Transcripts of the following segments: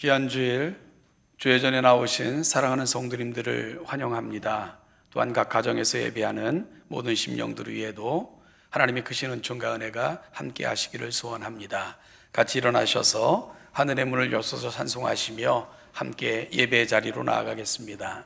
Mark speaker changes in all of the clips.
Speaker 1: 귀한 주일, 주예전에 나오신 사랑하는 성도님들을 환영합니다. 또한 각 가정에서 예배하는 모든 심령들 위에도 하나님의 크신 은총과 은혜가 함께 하시기를 소원합니다. 같이 일어나셔서 하늘의 문을 여서서 찬송하시며 함께 예배의 자리로 나아가겠습니다.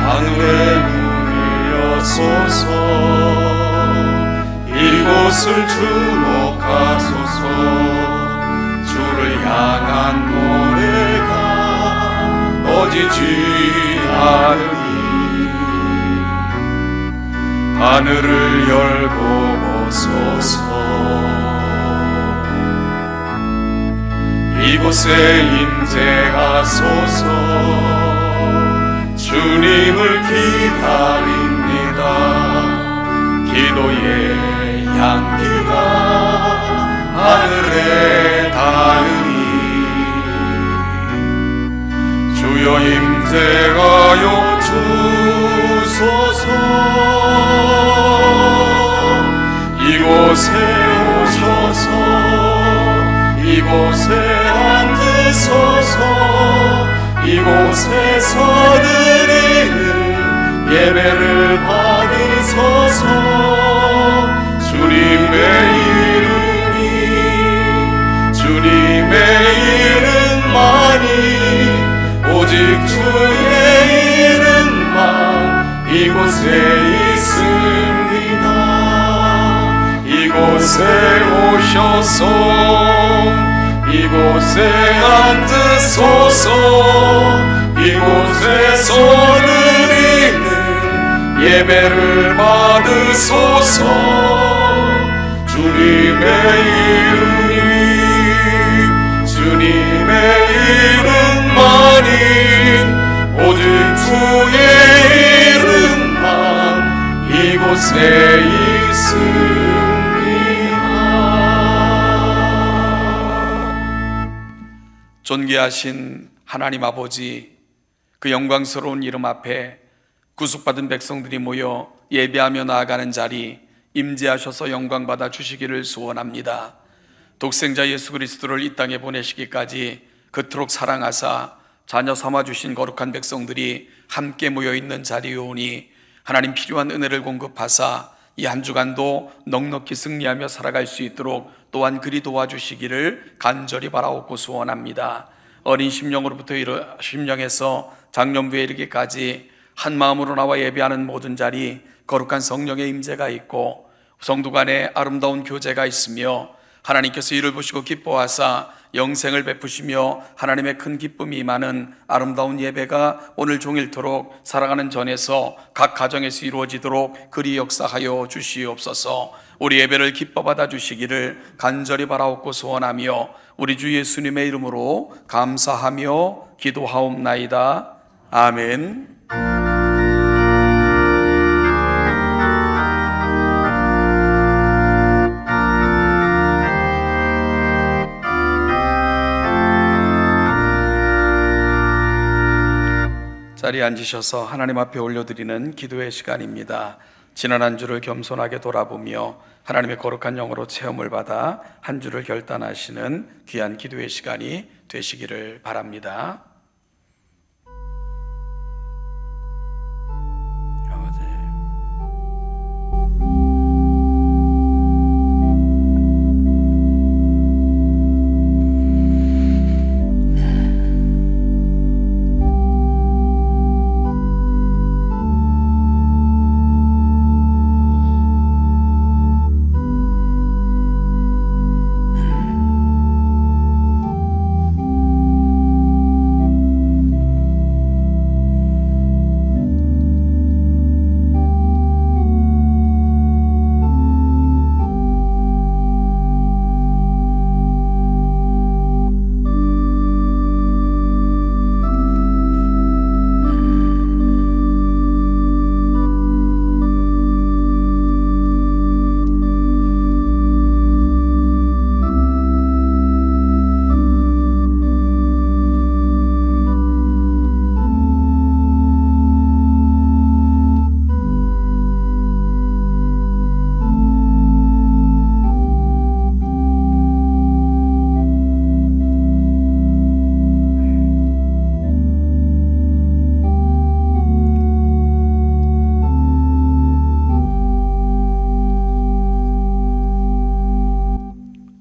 Speaker 2: 하늘의 문을 여소서 이곳을 주목하소서 주를 향한 노래가 꺼지지 않으니 하늘을 열고 보소서 이곳에 임재하소서 주님을 기다립니다. 기도의 향기가 하늘에 닿으니 주여 임재하여 주소서 이곳에 오셔서 이곳에 앉으소서 이곳에서 드리는 예배를 받으소서 주님의 이름만이 오직 주의 이름만 이곳에 있습니다. 이곳에 오셔서 이곳에 앉으소서 이곳에서 드리는 예배를 받으소서 주님의 이름만이 오직 주의 이름만 이곳에 있습니다.
Speaker 1: 존귀하신 하나님 아버지, 그 영광스러운 이름 앞에 구속받은 백성들이 모여 예배하며 나아가는 자리 임재하셔서 영광받아 주시기를 소원합니다. 독생자 예수 그리스도를 이 땅에 보내시기까지 그토록 사랑하사 자녀 삼아주신 거룩한 백성들이 함께 모여있는 자리에 오니 하나님 필요한 은혜를 공급하사 이 한 주간도 넉넉히 승리하며 살아갈 수 있도록 또한 그리 도와주시기를 간절히 바라옵고 소원합니다. 어린 심령에서 장년부에 이르기까지 한 마음으로 나와 예배하는 모든 자리 거룩한 성령의 임재가 있고 성도 간에 아름다운 교제가 있으며 하나님께서 이를 보시고 기뻐하사 영생을 베푸시며 하나님의 큰 기쁨이 임하는 아름다운 예배가 오늘 종일토록 살아가는 전에서 각 가정에서 이루어지도록 그리 역사하여 주시옵소서. 우리 예배를 기뻐 받아 주시기를 간절히 바라옵고 소원하며 우리 주 예수님의 이름으로 감사하며 기도하옵나이다. 아멘. 자리에 앉으셔서 하나님 앞에 올려드리는 기도의 시간입니다. 지난 한 주를 겸손하게 돌아보며 하나님의 거룩한 영으로 체험을 받아 한 주를 결단하시는 귀한 기도의 시간이 되시기를 바랍니다.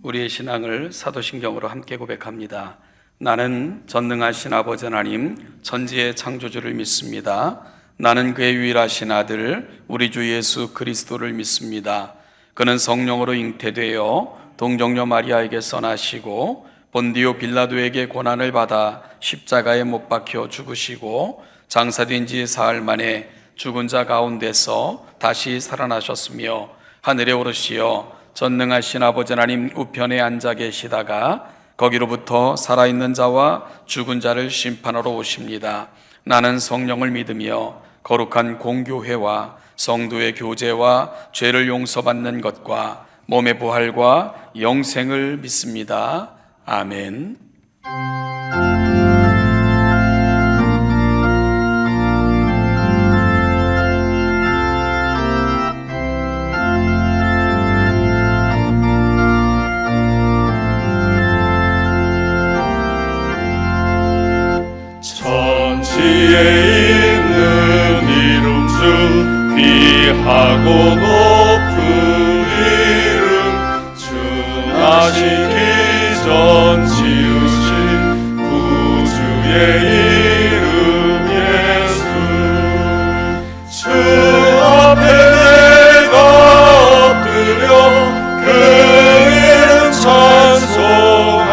Speaker 1: 우리의 신앙을 사도신경으로 함께 고백합니다. 나는 전능하신 아버지 하나님 천지의 창조주를 믿습니다. 나는 그의 유일하신 아들 우리 주 예수 그리스도를 믿습니다. 그는 성령으로 잉태되어 동정녀 마리아에게 써나시고 본디오 빌라도에게 고난을 받아 십자가에 못 박혀 죽으시고 장사된 지 사흘 만에 죽은 자 가운데서 다시 살아나셨으며 하늘에 오르시어 전능하신 아버지 하나님 우편에 앉아 계시다가 거기로부터 살아있는 자와 죽은 자를 심판하러 오십니다. 나는 성령을 믿으며 거룩한 공교회와 성도의 교제와 죄를 용서받는 것과 몸의 부활과 영생을 믿습니다. 아멘.
Speaker 2: 천지에 있는 이름 중 귀하고 높은 이름 준하시기 전 지으신 구주의 이름 예수 주 앞에 내가 엎드려 그 이름 찬송하는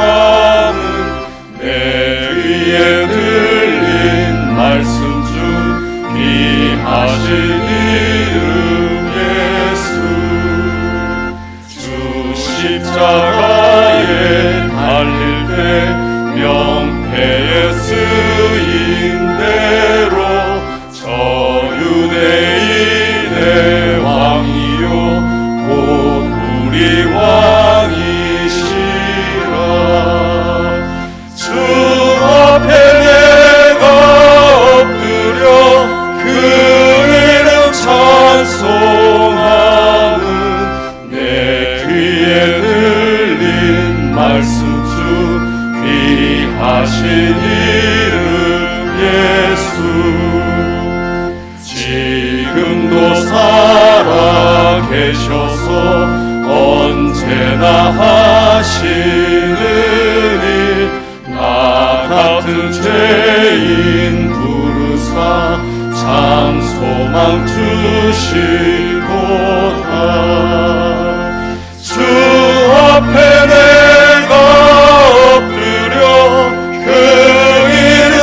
Speaker 2: 내 귀에 들린 말씀 중 귀하신 이름 예수 주 십자가에 달릴 때 명패에 쓰인 대로 저 유대인의 왕이요 곧 우리 왕이시라 주 앞에 내가 엎드려 그 이름 찬송하는 내 귀에 들린 말씀 중 귀하신 이름 예수 지금도 살아 계셔서 언제나 하시느니 나 같은 죄인 부르사 참 소망 주시도다 주 앞에 내가 엎드려 그 이름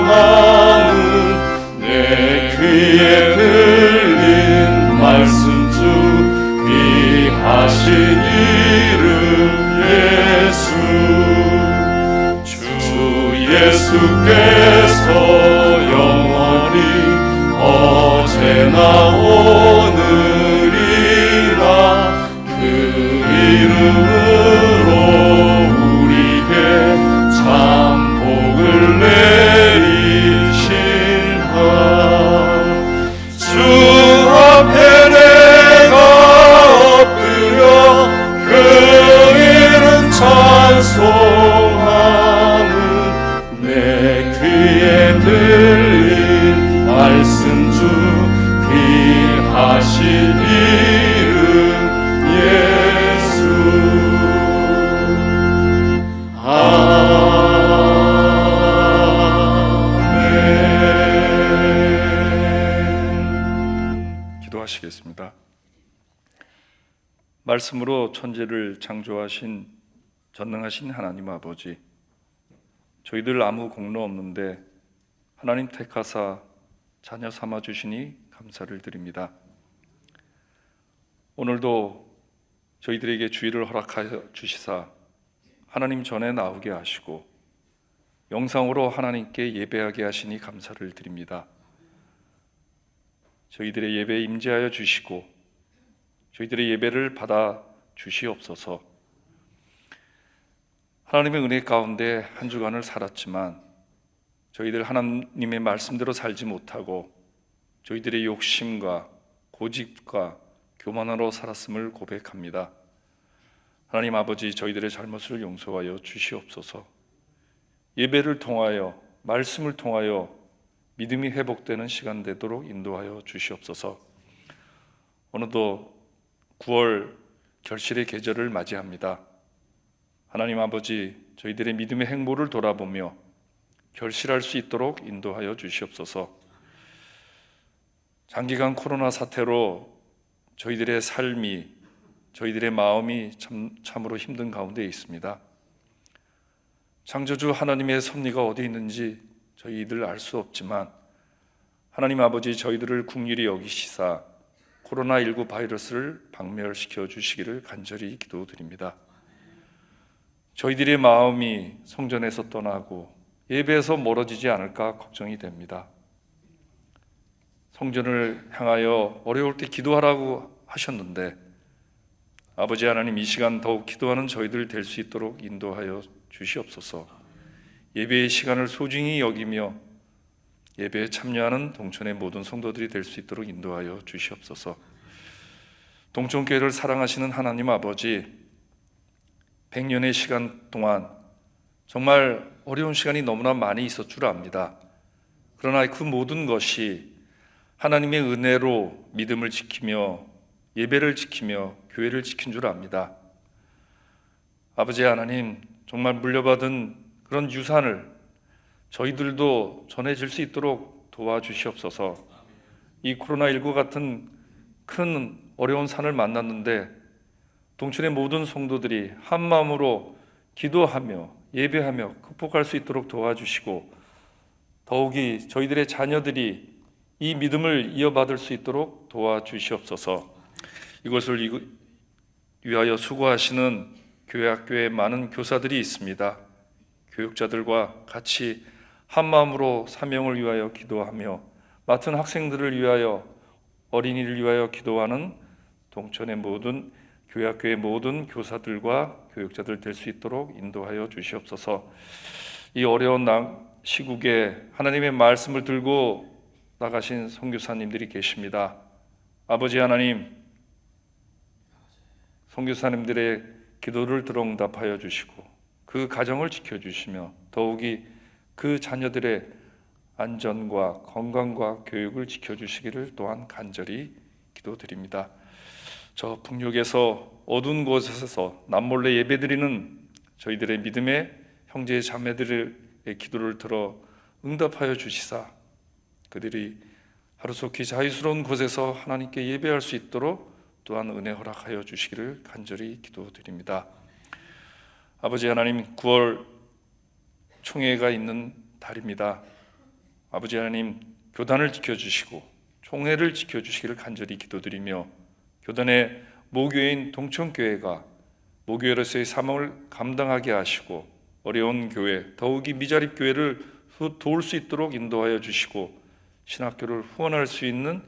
Speaker 2: 찬송하는 내 귀에 들린 말씀 중 귀하신 이름 예수 주 예수께서 영원히 어제나 오늘이라 그 이름으로 우리에게 참 복을 내리신다 주 앞에 내가 엎드려 그 이름 찬송하는 내 귀에 들린 말씀 중 귀하신 이름 예수 아멘. 기도하시겠습니다. 말씀으로 천지를 창조하신 전능하신 하나님 아버지, 저희들 아무 공로 없는데 하나님 택하사 자녀 삼아 주시니 감사를 드립니다. 오늘도 저희들에게 주의를 허락하여 주시사 하나님 전에 나오게 하시고 영상으로 하나님께 예배하게 하시니 감사를 드립니다. 저희들의 예배에 임재하여 주시고 저희들의 예배를 받아 주시옵소서. 하나님의 은혜 가운데 한 주간을 살았지만 저희들 하나님의 말씀대로 살지 못하고 저희들의 욕심과 고집과 교만으로 살았음을 고백합니다. 하나님 아버지, 저희들의 잘못을 용서하여 주시옵소서. 예배를 통하여, 말씀을 통하여 믿음이 회복되는 시간 되도록 인도하여 주시옵소서. 오늘도 9월 결실의 계절을 맞이합니다. 하나님 아버지, 저희들의 믿음의 행보를 돌아보며 결실할 수 있도록 인도하여 주시옵소서. 장기간 코로나 사태로 저희들의 삶이, 저희들의 마음이 참으로 힘든 가운데 있습니다. 창조주 하나님의 섭리가 어디 있는지 저희들 알 수 없지만 하나님 아버지, 저희들을 긍휼히 여기시사 코로나19 바이러스를 박멸시켜 주시기를 간절히 기도드립니다. 저희들의 마음이 성전에서 떠나고 예배에서 멀어지지 않을까 걱정이 됩니다. 성전을 향하여 어려울 때 기도하라고 하셨는데 아버지 하나님, 이 시간 더욱 기도하는 저희들 될 수 있도록 인도하여 주시옵소서. 예배의 시간을 소중히 여기며 예배에 참여하는 동천의 모든 성도들이 될 수 있도록 인도하여 주시옵소서. 동천교회를 사랑하시는 하나님 아버지, 100년의 시간 동안 정말 어려운 시간이 너무나 많이 있었 줄 압니다. 그러나 그 모든 것이 하나님의 은혜로 믿음을 지키며 예배를 지키며 교회를 지킨 줄 압니다. 아버지 하나님, 정말 물려받은 그런 유산을 저희들도 전해질 수 있도록 도와주시옵소서. 이 코로나19 같은 큰 어려운 산을 만났는데 동천의 모든 성도들이 한 마음으로 기도하며 예배하며 극복할 수 있도록 도와주시고, 더욱이 저희들의 자녀들이 이 믿음을 이어받을 수 있도록 도와주시옵소서. 이것을 위하여 수고하시는 교회 학교에 많은 교사들이 있습니다. 교육자들과 같이 한 마음으로 사명을 위하여 기도하며 맡은 학생들을 위하여, 어린이를 위하여 기도하는 동천의 모든 교회 학교의 모든 교사들과 교육자들 될 수 있도록 인도하여 주시옵소서. 이 어려운 시국에 하나님의 말씀을 들고 나가신 선교사님들이 계십니다. 아버지 하나님, 선교사님들의 기도를 들어 응답하여 주시고 그 가정을 지켜주시며 더욱이 그 자녀들의 안전과 건강과 교육을 지켜주시기를 또한 간절히 기도드립니다. 저 북녘에서 어두운 곳에서 남몰래 예배드리는 저희들의 믿음의 형제 자매들의 기도를 들어 응답하여 주시사 그들이 하루속히 자유스러운 곳에서 하나님께 예배할 수 있도록 또한 은혜 허락하여 주시기를 간절히 기도드립니다. 아버지 하나님, 9월 총회가 있는 달입니다. 아버지 하나님, 교단을 지켜주시고 총회를 지켜주시기를 간절히 기도드리며 교단의 모교회인 동천교회가 모교회로서의 사명을 감당하게 하시고 어려운 교회, 더욱이 미자립 교회를 도울 수 있도록 인도하여 주시고 신학교를 후원할 수 있는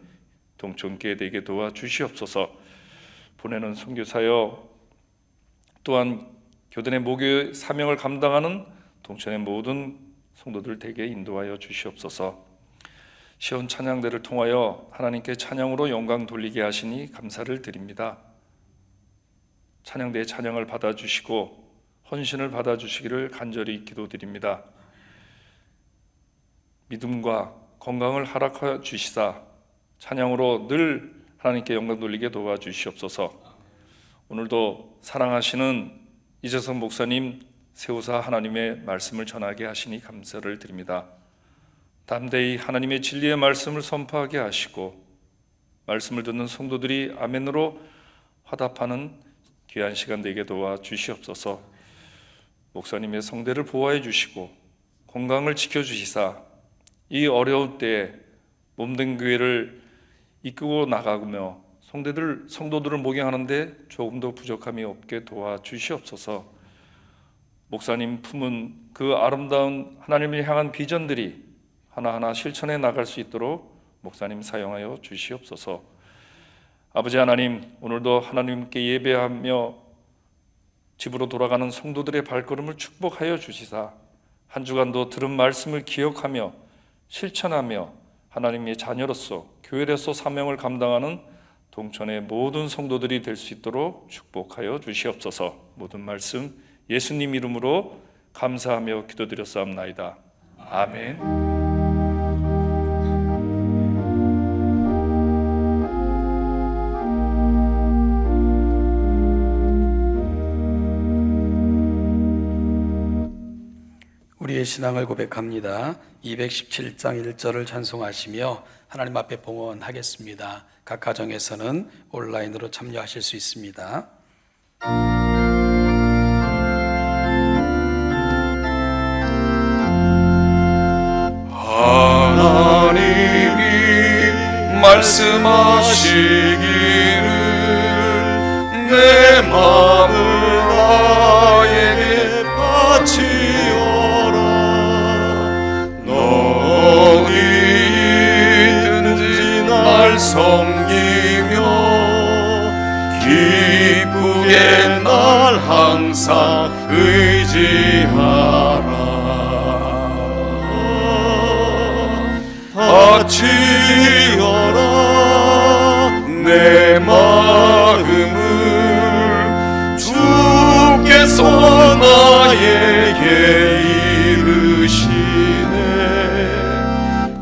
Speaker 2: 동천교회 되게 도와주시옵소서. 보내는 선교사여, 또한 교단의 모교회 사명을 감당하는 동천의 모든 성도들 되게 인도하여 주시옵소서. 시온 찬양대를 통하여 하나님께 찬양으로 영광 돌리게 하시니 감사를 드립니다. 찬양대의 찬양을 받아주시고 헌신을 받아주시기를 간절히 기도드립니다. 믿음과 건강을 허락하여 주시사 찬양으로 늘 하나님께 영광 돌리게 도와주시옵소서. 오늘도 사랑하시는 이재성 목사님 세우사 하나님의 말씀을 전하게 하시니 감사를 드립니다. 담대히 하나님의 진리의 말씀을 선포하게 하시고 말씀을 듣는 성도들이 아멘으로 화답하는 귀한 시간 되게 도와주시옵소서. 목사님의 성대를 보호해 주시고 건강을 지켜주시사 이 어려운 때에 몸된 교회를 이끌고 나가며 성도들을 목양하는데 조금도 부족함이 없게 도와주시옵소서. 목사님 품은 그 아름다운 하나님을 향한 비전들이 하나하나 실천해 나갈 수 있도록 목사님 사용하여 주시옵소서. 아버지 하나님, 오늘도 하나님께 예배하며 집으로 돌아가는 성도들의 발걸음을 축복하여 주시사 한 주간도 들은 말씀을 기억하며 실천하며 하나님의 자녀로서 교회로서 사명을 감당하는 동천의 모든 성도들이 될 수 있도록 축복하여 주시옵소서. 모든 말씀 예수님 이름으로 감사하며 기도드렸사옵나이다. 아멘.
Speaker 1: 우리의 신앙을 고백합니다. 217장 1절을 찬송하시며 하나님 앞에 봉헌하겠습니다. 각 가정에서는 온라인으로 참여하실 수 있습니다.
Speaker 2: 하나님이 말씀하시기를 내 마음을 나에게 바치어라. 너희 있든지 날 섬기며 기쁘게 날 항상 의지하라. 바치어라 내 마음을 주께서 나에게 이르시네.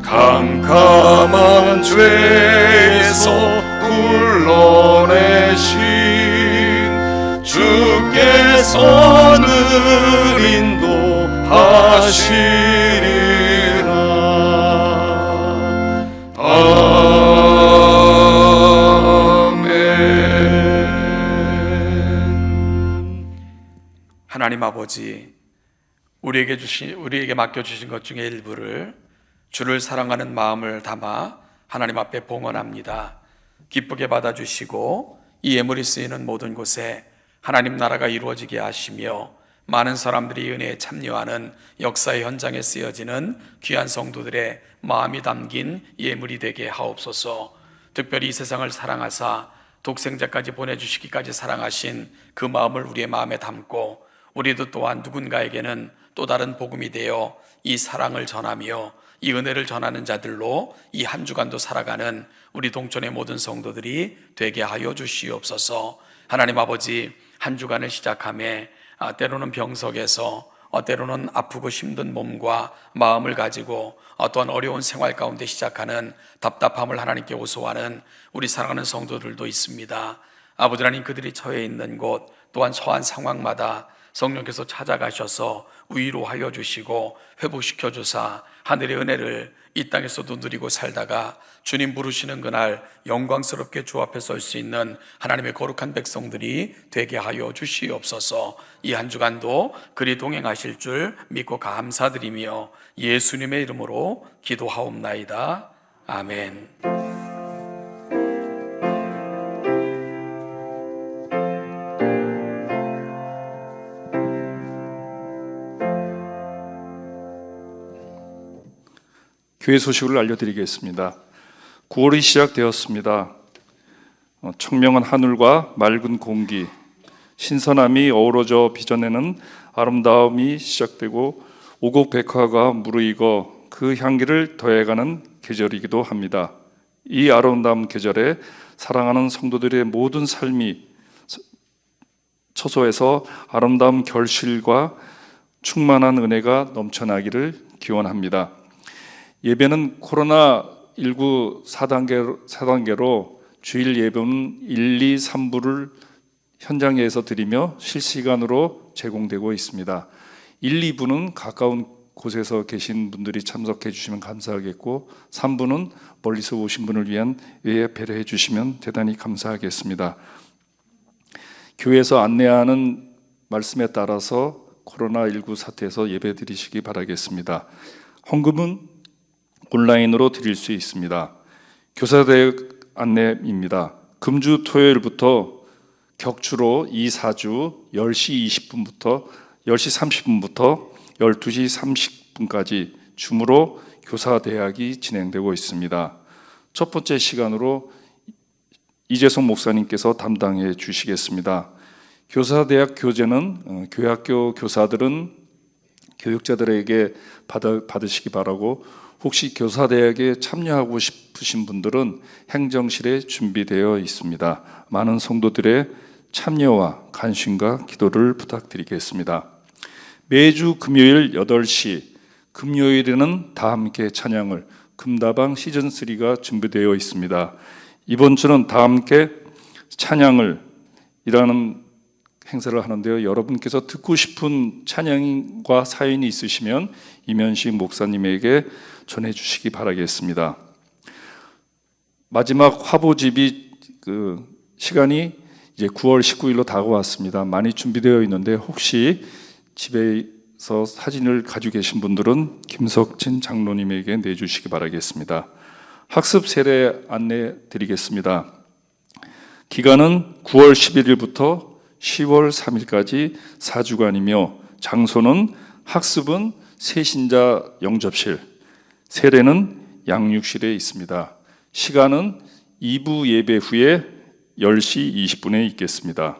Speaker 2: 캄캄한 죄에서 불러내신 주께서는 인도하시리라.
Speaker 1: 하나님 아버지, 우리에게 맡겨주신 것 중에 일부를 주를 사랑하는 마음을 담아 하나님 앞에 봉헌합니다. 기쁘게 받아주시고 이 예물이 쓰이는 모든 곳에 하나님 나라가 이루어지게 하시며 많은 사람들이 은혜에 참여하는 역사의 현장에 쓰여지는 귀한 성도들의 마음이 담긴 예물이 되게 하옵소서. 특별히 이 세상을 사랑하사 독생자까지 보내주시기까지 사랑하신 그 마음을 우리의 마음에 담고 우리도 또한 누군가에게는 또 다른 복음이 되어 이 사랑을 전하며 이 은혜를 전하는 자들로 이 한 주간도 살아가는 우리 동촌의 모든 성도들이 되게 하여 주시옵소서. 하나님 아버지, 한 주간을 시작하며 때로는 병석에서 때로는 아프고 힘든 몸과 마음을 가지고 어떠한 어려운 생활 가운데 시작하는 답답함을 하나님께 호소하는 우리 사랑하는 성도들도 있습니다. 아버지 하나님, 그들이 처해 있는 곳 또한 처한 상황마다 성령께서 찾아가셔서 위로하여 주시고 회복시켜 주사 하늘의 은혜를 이 땅에서도 누리고 살다가 주님 부르시는 그날 영광스럽게 주 앞에 설 수 있는 하나님의 거룩한 백성들이 되게 하여 주시옵소서. 이 한 주간도 그리 동행하실 줄 믿고 감사드리며 예수님의 이름으로 기도하옵나이다. 아멘.
Speaker 2: 교회 소식을 알려드리겠습니다. 9월이 시작되었습니다. 청명한 하늘과 맑은 공기, 신선함이 어우러져 빚어내는 아름다움이 시작되고 오곡 백화가 무르익어 그 향기를 더해가는 계절이기도 합니다. 이 아름다운 계절에 사랑하는 성도들의 모든 삶이 처소에서 아름다운 결실과 충만한 은혜가 넘쳐나기를 기원합니다. 예배는 코로나19 4단계로 주일 예배는 1, 2, 3부를 현장에서 드리며 실시간으로 제공되고 있습니다. 1, 2부는 가까운 곳에서 계신 분들이 참석해 주시면 감사하겠고 3부는 멀리서 오신 분을 위한 예배 배려해 주시면 대단히 감사하겠습니다. 교회에서 안내하는 말씀에 따라서 코로나19 사태에서 예배 드리시기 바라겠습니다. 헌금은 온라인으로 드릴 수 있습니다. 교사대학 안내입니다. 금주 토요일부터 격주로 2, 4주 10시 20분부터 10시 30분부터 12시 30분까지 줌으로 교사대학이 진행되고 있습니다. 첫 번째 시간으로 이재성 목사님께서 담당해 주시겠습니다. 교사대학 교재는 교회학교 교사들은 교육자들에게 받으시기 바라고 혹시 교사대학에 참여하고 싶으신 분들은 행정실에 준비되어 있습니다. 많은 성도들의 참여와 관심과 기도를 부탁드리겠습니다. 매주 금요일 8시, 금요일에는 다 함께 찬양을 금다방 시즌3가 준비되어 있습니다. 이번 주는 다 함께 찬양을 이라는 행사를 하는데요. 여러분께서 듣고 싶은 찬양과 사연이 있으시면 이면식 목사님에게 전해주시기 바라겠습니다. 마지막 화보집이 시간이 이제 9월 19일로 다가왔습니다. 많이 준비되어 있는데 혹시 집에서 사진을 가지고 계신 분들은 김석진 장로님에게 내주시기 바라겠습니다. 학습 세례 안내 드리겠습니다. 기간은 9월 11일부터 10월 3일까지 4주간이며 장소는 학습은 새신자 영접실, 세례는 양육실에 있습니다. 시간은 2부 예배 후에 10시 20분에 있겠습니다.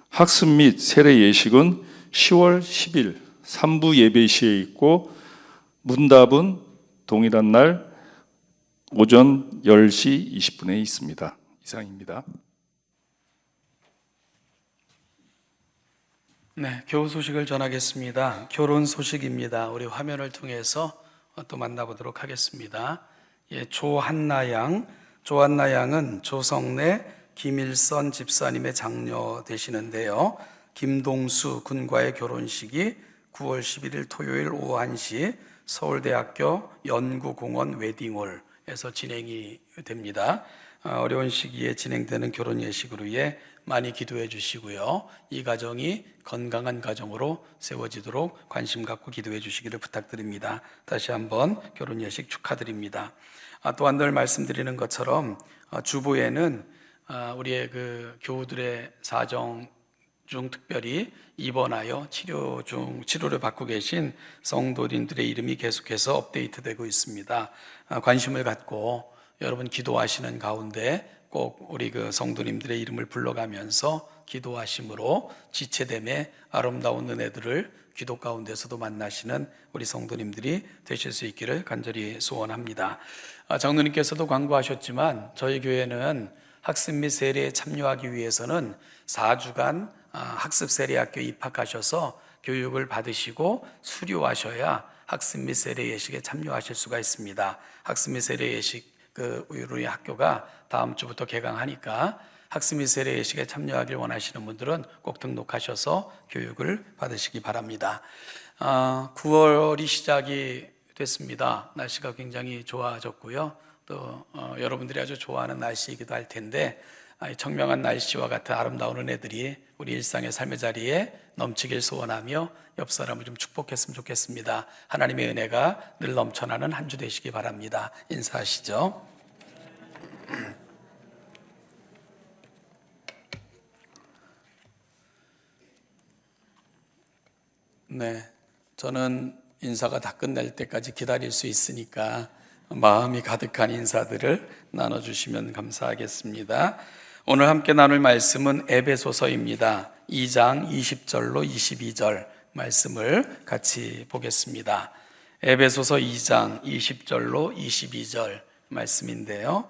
Speaker 2: 학습 및 세례 예식은 10월 10일 3부 예배 시에 있고 문답은 동일한 날 오전 10시 20분에 있습니다. 이상입니다.
Speaker 1: 네, 교우 소식을 전하겠습니다. 결혼 소식입니다. 우리 화면을 통해서 또 만나보도록 하겠습니다. 조한나 양은 조성래 김일선 집사님의 장녀 되시는데요. 김동수 군과의 결혼식이 9월 11일 토요일 오후 1시 서울대학교 연구공원 웨딩홀에서 진행이 됩니다. 어려운 시기에 진행되는 결혼 예식으로 위해 많이 기도해 주시고요. 이 가정이 건강한 가정으로 세워지도록 관심 갖고 기도해 주시기를 부탁드립니다. 다시 한번 결혼 예식 축하드립니다. 또한 늘 말씀드리는 것처럼 주보에는 우리의 교우들의 사정 중 특별히 입원하여 치료를 받고 계신 성도님들의 이름이 계속해서 업데이트되고 있습니다. 관심을 갖고 여러분 기도하시는 가운데 꼭 우리 성도님들의 이름을 불러가면서 기도하심으로 지체됨의 아름다운 은혜들을 기도 가운데서도 만나시는 우리 성도님들이 되실 수 있기를 간절히 소원합니다. 장로님께서도 광고하셨지만 저희 교회는 학습 및 세례에 참여하기 위해서는 4주간 학습 세례학교에 입학하셔서 교육을 받으시고 수료하셔야 학습 및 세례 예식에 참여하실 수가 있습니다. 학습 및 세례 예식 우리 학교가 다음 주부터 개강하니까 학습 및 세례 예식에 참여하길 원하시는 분들은 꼭 등록하셔서 교육을 받으시기 바랍니다. 9월이 시작이 됐습니다. 날씨가 굉장히 좋아졌고요. 또 여러분들이 아주 좋아하는 날씨이기도 할 텐데 청명한 날씨와 같은 아름다운 은혜들이 우리 일상의 삶의 자리에 넘치길 소원하며 옆 사람을 좀 축복했으면 좋겠습니다. 하나님의 은혜가 늘 넘쳐나는 한 주 되시기 바랍니다. 인사하시죠. 네, 저는 인사가 다 끝날 때까지 기다릴 수 있으니까 마음이 가득한 인사들을 나눠주시면 감사하겠습니다. 오늘 함께 나눌 말씀은 에베소서입니다. 2장 20절로 22절 말씀을 같이 보겠습니다. 에베소서 2장 20절로 22절 말씀인데요.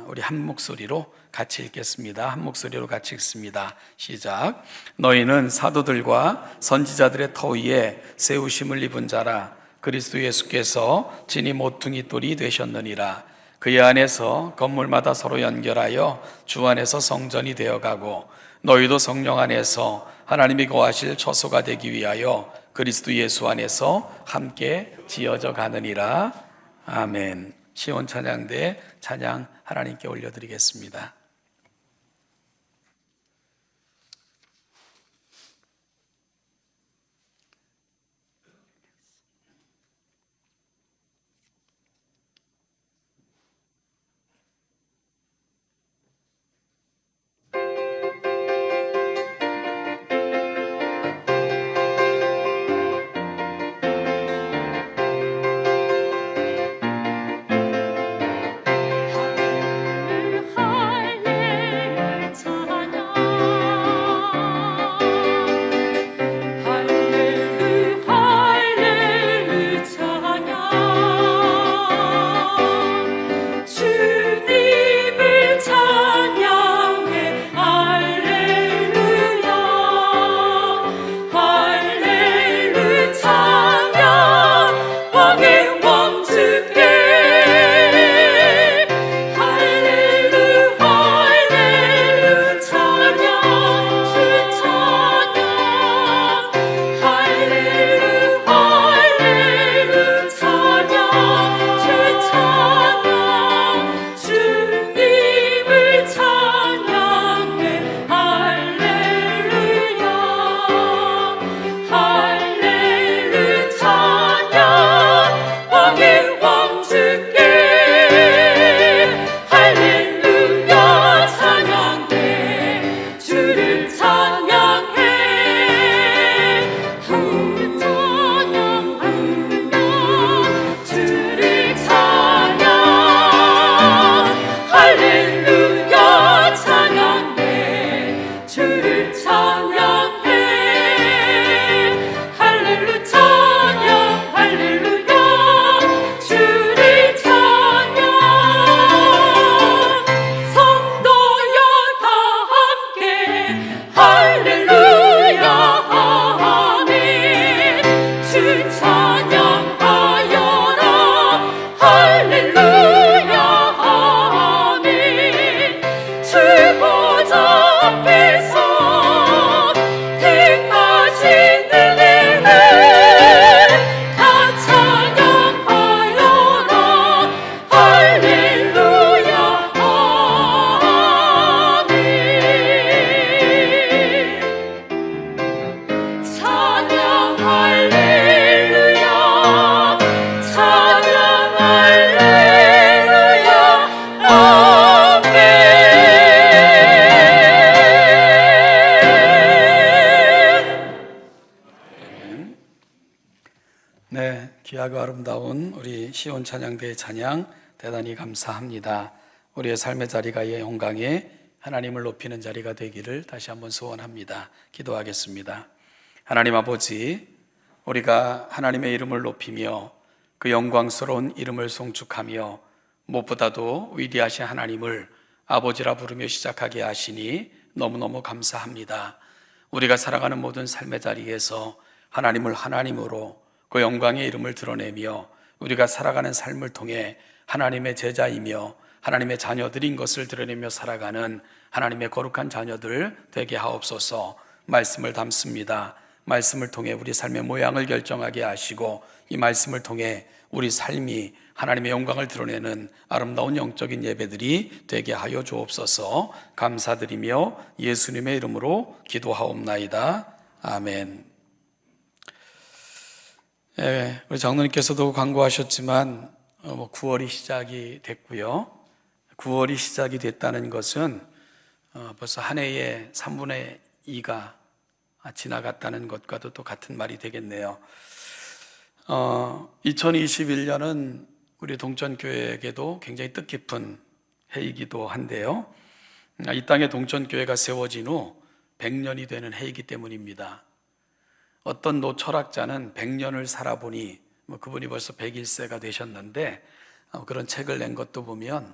Speaker 1: 우리 한 목소리로 같이 읽겠습니다. 한 목소리로 같이 읽습니다. 시작. 너희는 사도들과 선지자들의 터 위에 세우심을 입은 자라. 그리스도 예수께서 진이 모퉁이 돌이 되셨느니라. 그의 안에서 건물마다 서로 연결하여 주 안에서 성전이 되어가고 너희도 성령 안에서 하나님이 거하실 처소가 되기 위하여 그리스도 예수 안에서 함께 지어져 가느니라. 아멘. 시온 찬양대 찬양 하나님께 올려드리겠습니다.
Speaker 3: 하늘을
Speaker 1: 네, 귀하고 아름다운 우리 시온 찬양대의 찬양 대단히 감사합니다. 우리의 삶의 자리가 이 영광에 하나님을 높이는 자리가 되기를 다시 한번 소원합니다. 기도하겠습니다. 하나님 아버지, 우리가 하나님의 이름을 높이며 그 영광스러운 이름을 송축하며 무엇보다도 위대하신 하나님을 아버지라 부르며 시작하게 하시니 너무너무 감사합니다. 우리가 살아가는 모든 삶의 자리에서 하나님을 하나님으로 그 영광의 이름을 드러내며 우리가 살아가는 삶을 통해 하나님의 제자이며 하나님의 자녀들인 것을 드러내며 살아가는 하나님의 거룩한 자녀들 되게 하옵소서. 말씀을 담습니다. 말씀을 통해 우리 삶의 모양을 결정하게 하시고 이 말씀을 통해 우리 삶이 하나님의 영광을 드러내는 아름다운 영적인 예배들이 되게 하여 주옵소서. 감사드리며 예수님의 이름으로 기도하옵나이다. 아멘. 우리 장로님께서도 광고하셨지만 9월이 시작이 됐고요. 9월이 시작이 됐다는 것은 벌써 한 해의 3분의 2가 지나갔다는 것과도 또 같은 말이 되겠네요. 2021년은 우리 동천교회에게도 굉장히 뜻깊은 해이기도 한데요. 이 땅에 동천교회가 세워진 후 100년이 되는 해이기 때문입니다. 어떤 노철학자는 100년을 살아보니 그분이 벌써 101세가 되셨는데 그런 책을 낸 것도 보면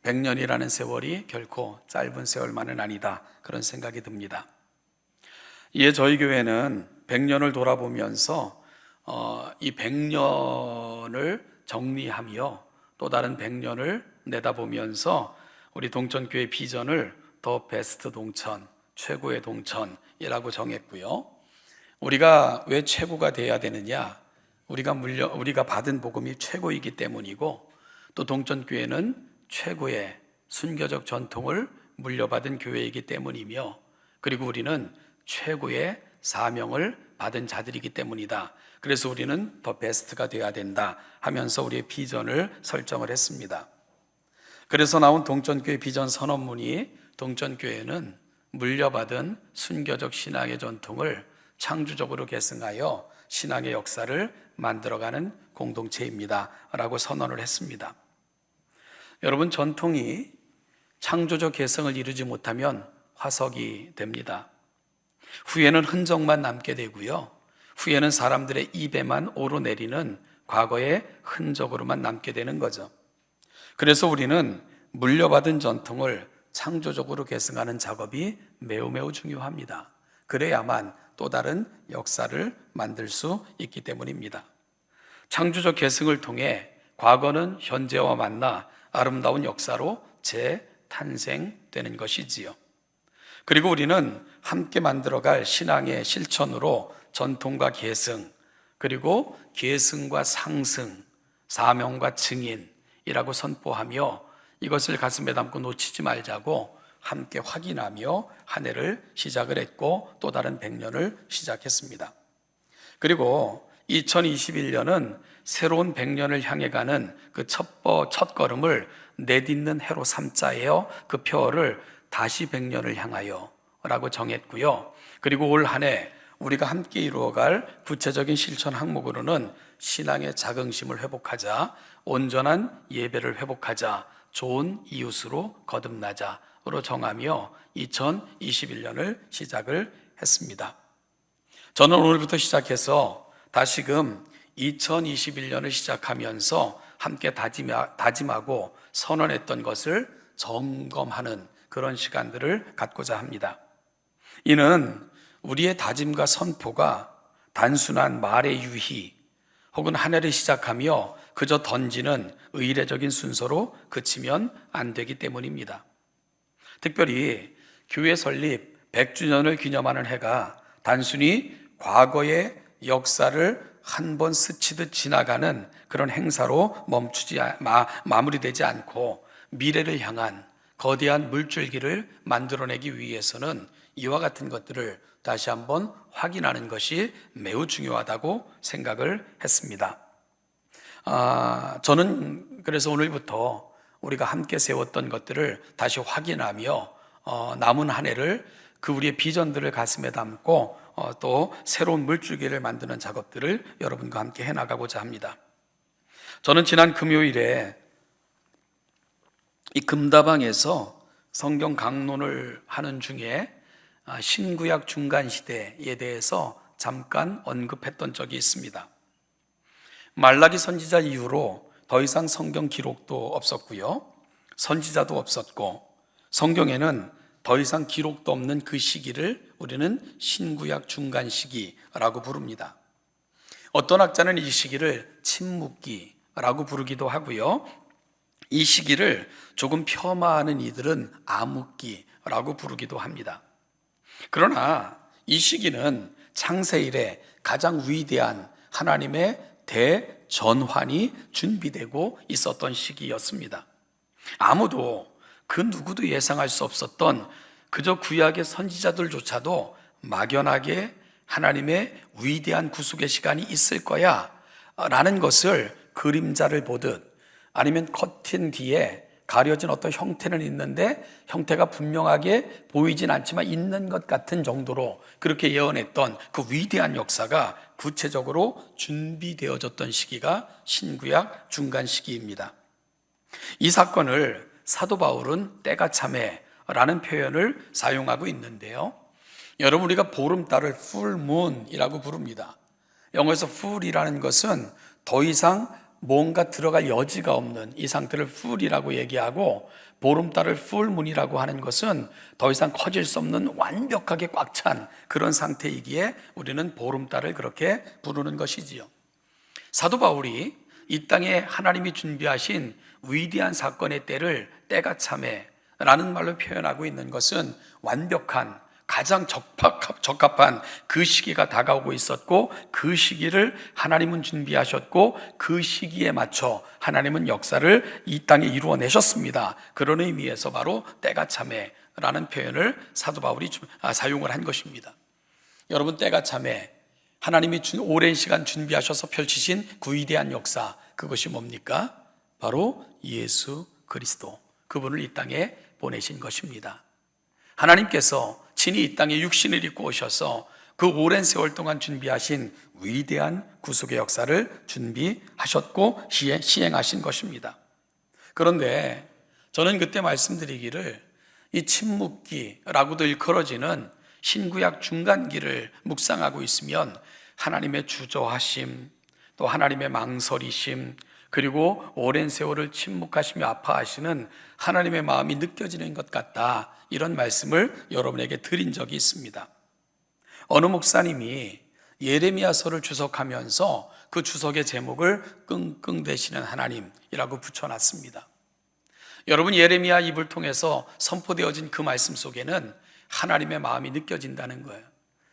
Speaker 1: 100년이라는 세월이 결코 짧은 세월만은 아니다, 그런 생각이 듭니다. 이에 저희 교회는 100년을 돌아보면서 이 100년을 정리하며 또 다른 100년을 내다보면서 우리 동천교회 비전을 더 베스트 동천, 최고의 동천이라고 정했고요. 우리가 왜 최고가 돼야 되느냐? 우리가 받은 복음이 최고이기 때문이고, 또 동천교회는 최고의 순교적 전통을 물려받은 교회이기 때문이며, 그리고 우리는 최고의 사명을 받은 자들이기 때문이다. 그래서 우리는 더 베스트가 되어야 된다 하면서 우리의 비전을 설정을 했습니다. 그래서 나온 동천교회 비전 선언문이 동천교회는 물려받은 순교적 신앙의 전통을 창조적으로 계승하여 신앙의 역사를 만들어가는 공동체입니다 라고 선언을 했습니다. 여러분, 전통이 창조적 계승을 이루지 못하면 화석이 됩니다. 후에는 흔적만 남게 되고요, 후에는 사람들의 입에만 오르내리는 과거의 흔적으로만 남게 되는 거죠. 그래서 우리는 물려받은 전통을 창조적으로 계승하는 작업이 매우 중요합니다. 그래야만 또 다른 역사를 만들 수 있기 때문입니다. 창조적 계승을 통해 과거는 현재와 만나 아름다운 역사로 재탄생되는 것이지요. 그리고 우리는 함께 만들어갈 신앙의 실천으로 전통과 계승, 그리고 계승과 상승, 사명과 증인이라고 선포하며 이것을 가슴에 담고 놓치지 말자고 함께 확인하며 한 해를 시작을 했고 또 다른 100년을 시작했습니다. 그리고 2021년은 새로운 100년을 향해 가는 그 첫 걸음을 내딛는 해로 삼자예요. 그 표어를 다시 100년을 향하여 라고 정했고요. 그리고 올 한 해 우리가 함께 이루어갈 구체적인 실천 항목으로는 신앙의 자긍심을 회복하자, 온전한 예배를 회복하자, 좋은 이웃으로 거듭나자로 정하며 2021년을 시작을 했습니다. 저는 오늘부터 시작해서 다시금 2021년을 시작하면서 함께 다짐하고 선언했던 것을 점검하는 그런 시간들을 갖고자 합니다. 이는 우리의 다짐과 선포가 단순한 말의 유희 혹은 한 해를 시작하며 그저 던지는 의례적인 순서로 그치면 안 되기 때문입니다. 특별히 교회 설립 100주년을 기념하는 해가 단순히 과거의 역사를 한 번 스치듯 지나가는 그런 행사로 마무리되지 않고 미래를 향한 거대한 물줄기를 만들어내기 위해서는 이와 같은 것들을 다시 한번 확인하는 것이 매우 중요하다고 생각을 했습니다. 저는 그래서 오늘부터 우리가 함께 세웠던 것들을 다시 확인하며 남은 한 해를 그 우리의 비전들을 가슴에 담고 또 새로운 물줄기를 만드는 작업들을 여러분과 함께 해나가고자 합니다. 저는 지난 금요일에 이 금다방에서 성경 강론을 하는 중에 신구약 중간시대에 대해서 잠깐 언급했던 적이 있습니다. 말라기 선지자 이후로 더 이상 성경 기록도 없었고요, 선지자도 없었고, 성경에는 더 이상 기록도 없는 그 시기를 우리는 신구약 중간 시기라고 부릅니다. 어떤 학자는 이 시기를 침묵기라고 부르기도 하고요, 이 시기를 조금 폄하하는 이들은 암흑기라고 부르기도 합니다. 그러나 이 시기는 창세 이래 가장 위대한 하나님의 대전환이 준비되고 있었던 시기였습니다. 아무도 그 누구도 예상할 수 없었던 그저 구약의 선지자들조차도 막연하게 하나님의 위대한 구속의 시간이 있을 거야 라는 것을 그림자를 보듯, 아니면 커튼 뒤에 가려진 어떤 형태는 있는데 형태가 분명하게 보이진 않지만 있는 것 같은 정도로 그렇게 예언했던 그 위대한 역사가 구체적으로 준비되어졌던 시기가 신구약 중간 시기입니다. 이 사건을 사도 바울은 때가 참해라는 표현을 사용하고 있는데요, 여러분, 우리가 보름달을 full moon이라고 부릅니다. 영어에서 full이라는 것은 더 이상 뭔가 들어갈 여지가 없는 이 상태를 full이라고 얘기하고, 보름달을 full moon이라고 하는 것은 더 이상 커질 수 없는 완벽하게 꽉 찬 그런 상태이기에 우리는 보름달을 그렇게 부르는 것이지요. 사도 바울이 이 땅에 하나님이 준비하신 위대한 사건의 때를 때가 참해라는 말로 표현하고 있는 것은 완벽한, 가장 적합한 그 시기가 다가오고 있었고, 그 시기를 하나님은 준비하셨고, 그 시기에 맞춰 하나님은 역사를 이 땅에 이루어내셨습니다. 그런 의미에서 바로 때가 참해라는 표현을 사도 바울이 사용을 한 것입니다. 여러분, 때가 참해, 하나님이 오랜 시간 준비하셔서 펼치신 그 위대한 역사, 그것이 뭡니까? 바로 예수 그리스도, 그분을 이 땅에 보내신 것입니다. 하나님께서 친히 이 땅에 육신을 입고 오셔서 그 오랜 세월 동안 준비하신 위대한 구속의 역사를 준비하셨고 시행하신 것입니다. 그런데 저는 그때 말씀드리기를, 이 침묵기라고도 일컬어지는 신구약 중간기를 묵상하고 있으면 하나님의 주저하심, 또 하나님의 망설이심, 그리고 오랜 세월을 침묵하시며 아파하시는 하나님의 마음이 느껴지는 것 같다, 이런 말씀을 여러분에게 드린 적이 있습니다. 어느 목사님이 예레미야서를 주석하면서 그 주석의 제목을 끙끙대시는 하나님이라고 붙여놨습니다. 여러분, 예레미야 입을 통해서 선포되어진 그 말씀 속에는 하나님의 마음이 느껴진다는 거예요.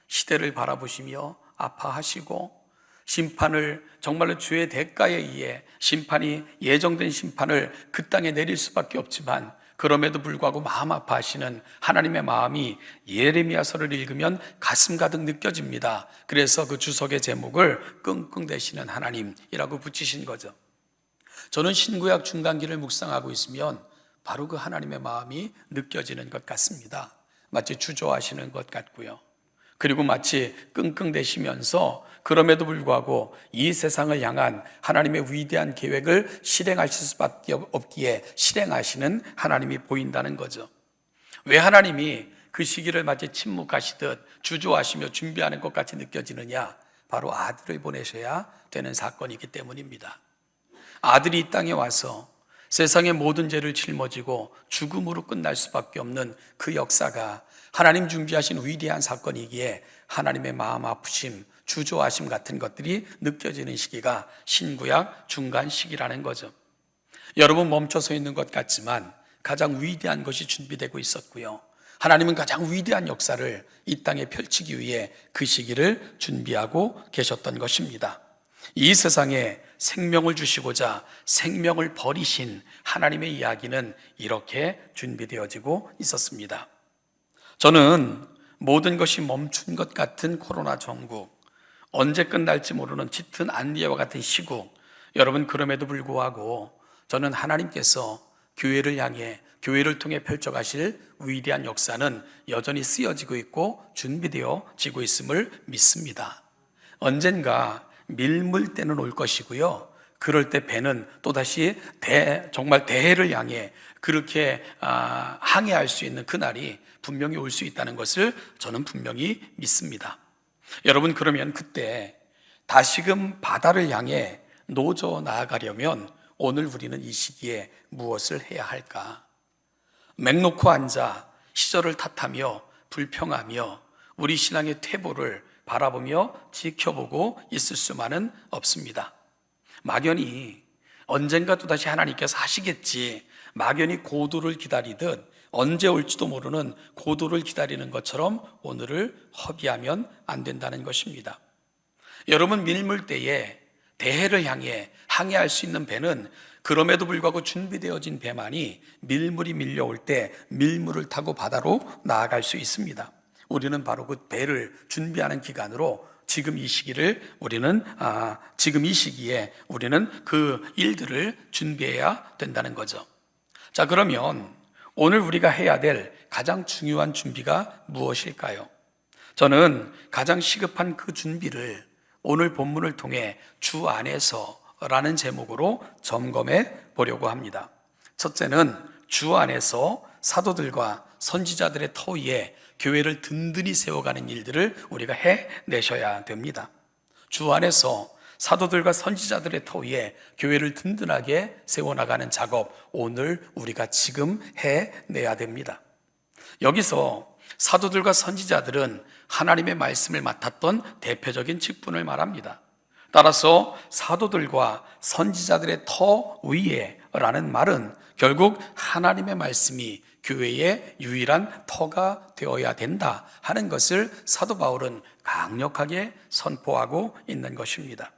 Speaker 1: 시대를 바라보시며 아파하시고, 심판을, 정말로 주의 대가에 의해 심판이, 예정된 심판을 그 땅에 내릴 수밖에 없지만 그럼에도 불구하고 마음 아파하시는 하나님의 마음이 예레미야서를 읽으면 가슴 가득 느껴집니다. 그래서 그 주석의 제목을 끙끙대시는 하나님이라고 붙이신 거죠. 저는 신구약 중간기를 묵상하고 있으면 바로 그 하나님의 마음이 느껴지는 것 같습니다. 마치 주저하시는 것 같고요, 그리고 마치 끙끙대시면서 그럼에도 불구하고 이 세상을 향한 하나님의 위대한 계획을 실행하실 수밖에 없기에 실행하시는 하나님이 보인다는 거죠. 왜 하나님이 그 시기를 마치 침묵하시듯 주저하시며 준비하는 것 같이 느껴지느냐? 바로 아들을 보내셔야 되는 사건이기 때문입니다. 아들이 이 땅에 와서 세상의 모든 죄를 짊어지고 죽음으로 끝날 수밖에 없는 그 역사가 하나님 준비하신 위대한 사건이기에 하나님의 마음 아프심, 주저하심 같은 것들이 느껴지는 시기가 신구약 중간 시기라는 거죠. 여러분, 멈춰서 있는 것 같지만 가장 위대한 것이 준비되고 있었고요, 하나님은 가장 위대한 역사를 이 땅에 펼치기 위해 그 시기를 준비하고 계셨던 것입니다. 이 세상에 생명을 주시고자 생명을 버리신 하나님의 이야기는 이렇게 준비되어지고 있었습니다. 저는 모든 것이 멈춘 것 같은 코로나 전국, 언제 끝날지 모르는 짙은 안개와 같은 시국, 여러분, 그럼에도 불구하고 저는 하나님께서 교회를 향해 교회를 통해 펼쳐가실 위대한 역사는 여전히 쓰여지고 있고 준비되어지고 있음을 믿습니다. 언젠가 밀물 때는 올 것이고요. 그럴 때 배는 또다시 정말 대해를 향해 그렇게 항해할 수 있는 그날이 분명히 올 수 있다는 것을 저는 분명히 믿습니다. 여러분, 그러면 그때 다시금 바다를 향해 노저 나아가려면 오늘 우리는 이 시기에 무엇을 해야 할까? 맹 놓고 앉아 시절을 탓하며 불평하며 우리 신앙의 퇴보를 바라보며 지켜보고 있을 수만은 없습니다. 막연히 언젠가 또다시 하나님께서 하시겠지, 막연히 고도를 기다리듯 언제 올지도 모르는 고도를 기다리는 것처럼 오늘을 허비하면 안 된다는 것입니다. 여러분, 밀물대에 대해를 향해 항해할 수 있는 배는 그럼에도 불구하고 준비되어진 배만이 밀물이 밀려올 때 밀물을 타고 바다로 나아갈 수 있습니다. 우리는 바로 그 배를 준비하는 기간으로 지금 이 시기에 우리는 그 일들을 준비해야 된다는 거죠. 자, 그러면 오늘 우리가 해야 될 가장 중요한 준비가 무엇일까요? 저는 가장 시급한 그 준비를 오늘 본문을 통해 주 안에서라는 제목으로 점검해 보려고 합니다. 첫째는 주 안에서 사도들과 선지자들의 터 위에 교회를 든든히 세워가는 일들을 우리가 해내셔야 됩니다. 주 안에서 사도들과 선지자들의 터 위에 교회를 든든하게 세워나가는 작업, 오늘 우리가 지금 해내야 됩니다. 여기서 사도들과 선지자들은 하나님의 말씀을 맡았던 대표적인 직분을 말합니다. 따라서 사도들과 선지자들의 터 위에 라는 말은 결국 하나님의 말씀이 교회의 유일한 터가 되어야 된다 하는 것을 사도 바울은 강력하게 선포하고 있는 것입니다.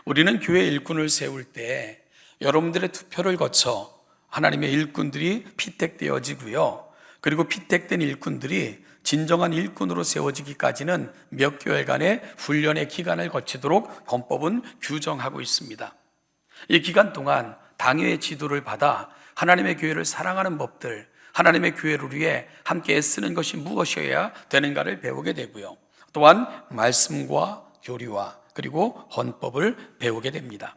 Speaker 1: 우리는 교회 일꾼을 세울 때 여러분들의 투표를 거쳐 하나님의 일꾼들이 피택되어지고요. 그리고 피택된 일꾼들이 진정한 일꾼으로 세워지기까지는 몇 개월간의 훈련의 기간을 거치도록 헌법은 규정하고 있습니다. 이 기간 동안 당회의 지도를 받아 하나님의 교회를 사랑하는 법들, 하나님의 교회를 위해 함께 애쓰는 것이 무엇이어야 되는가를 배우게 되고요. 또한 말씀과 교리와 그리고 헌법을 배우게 됩니다.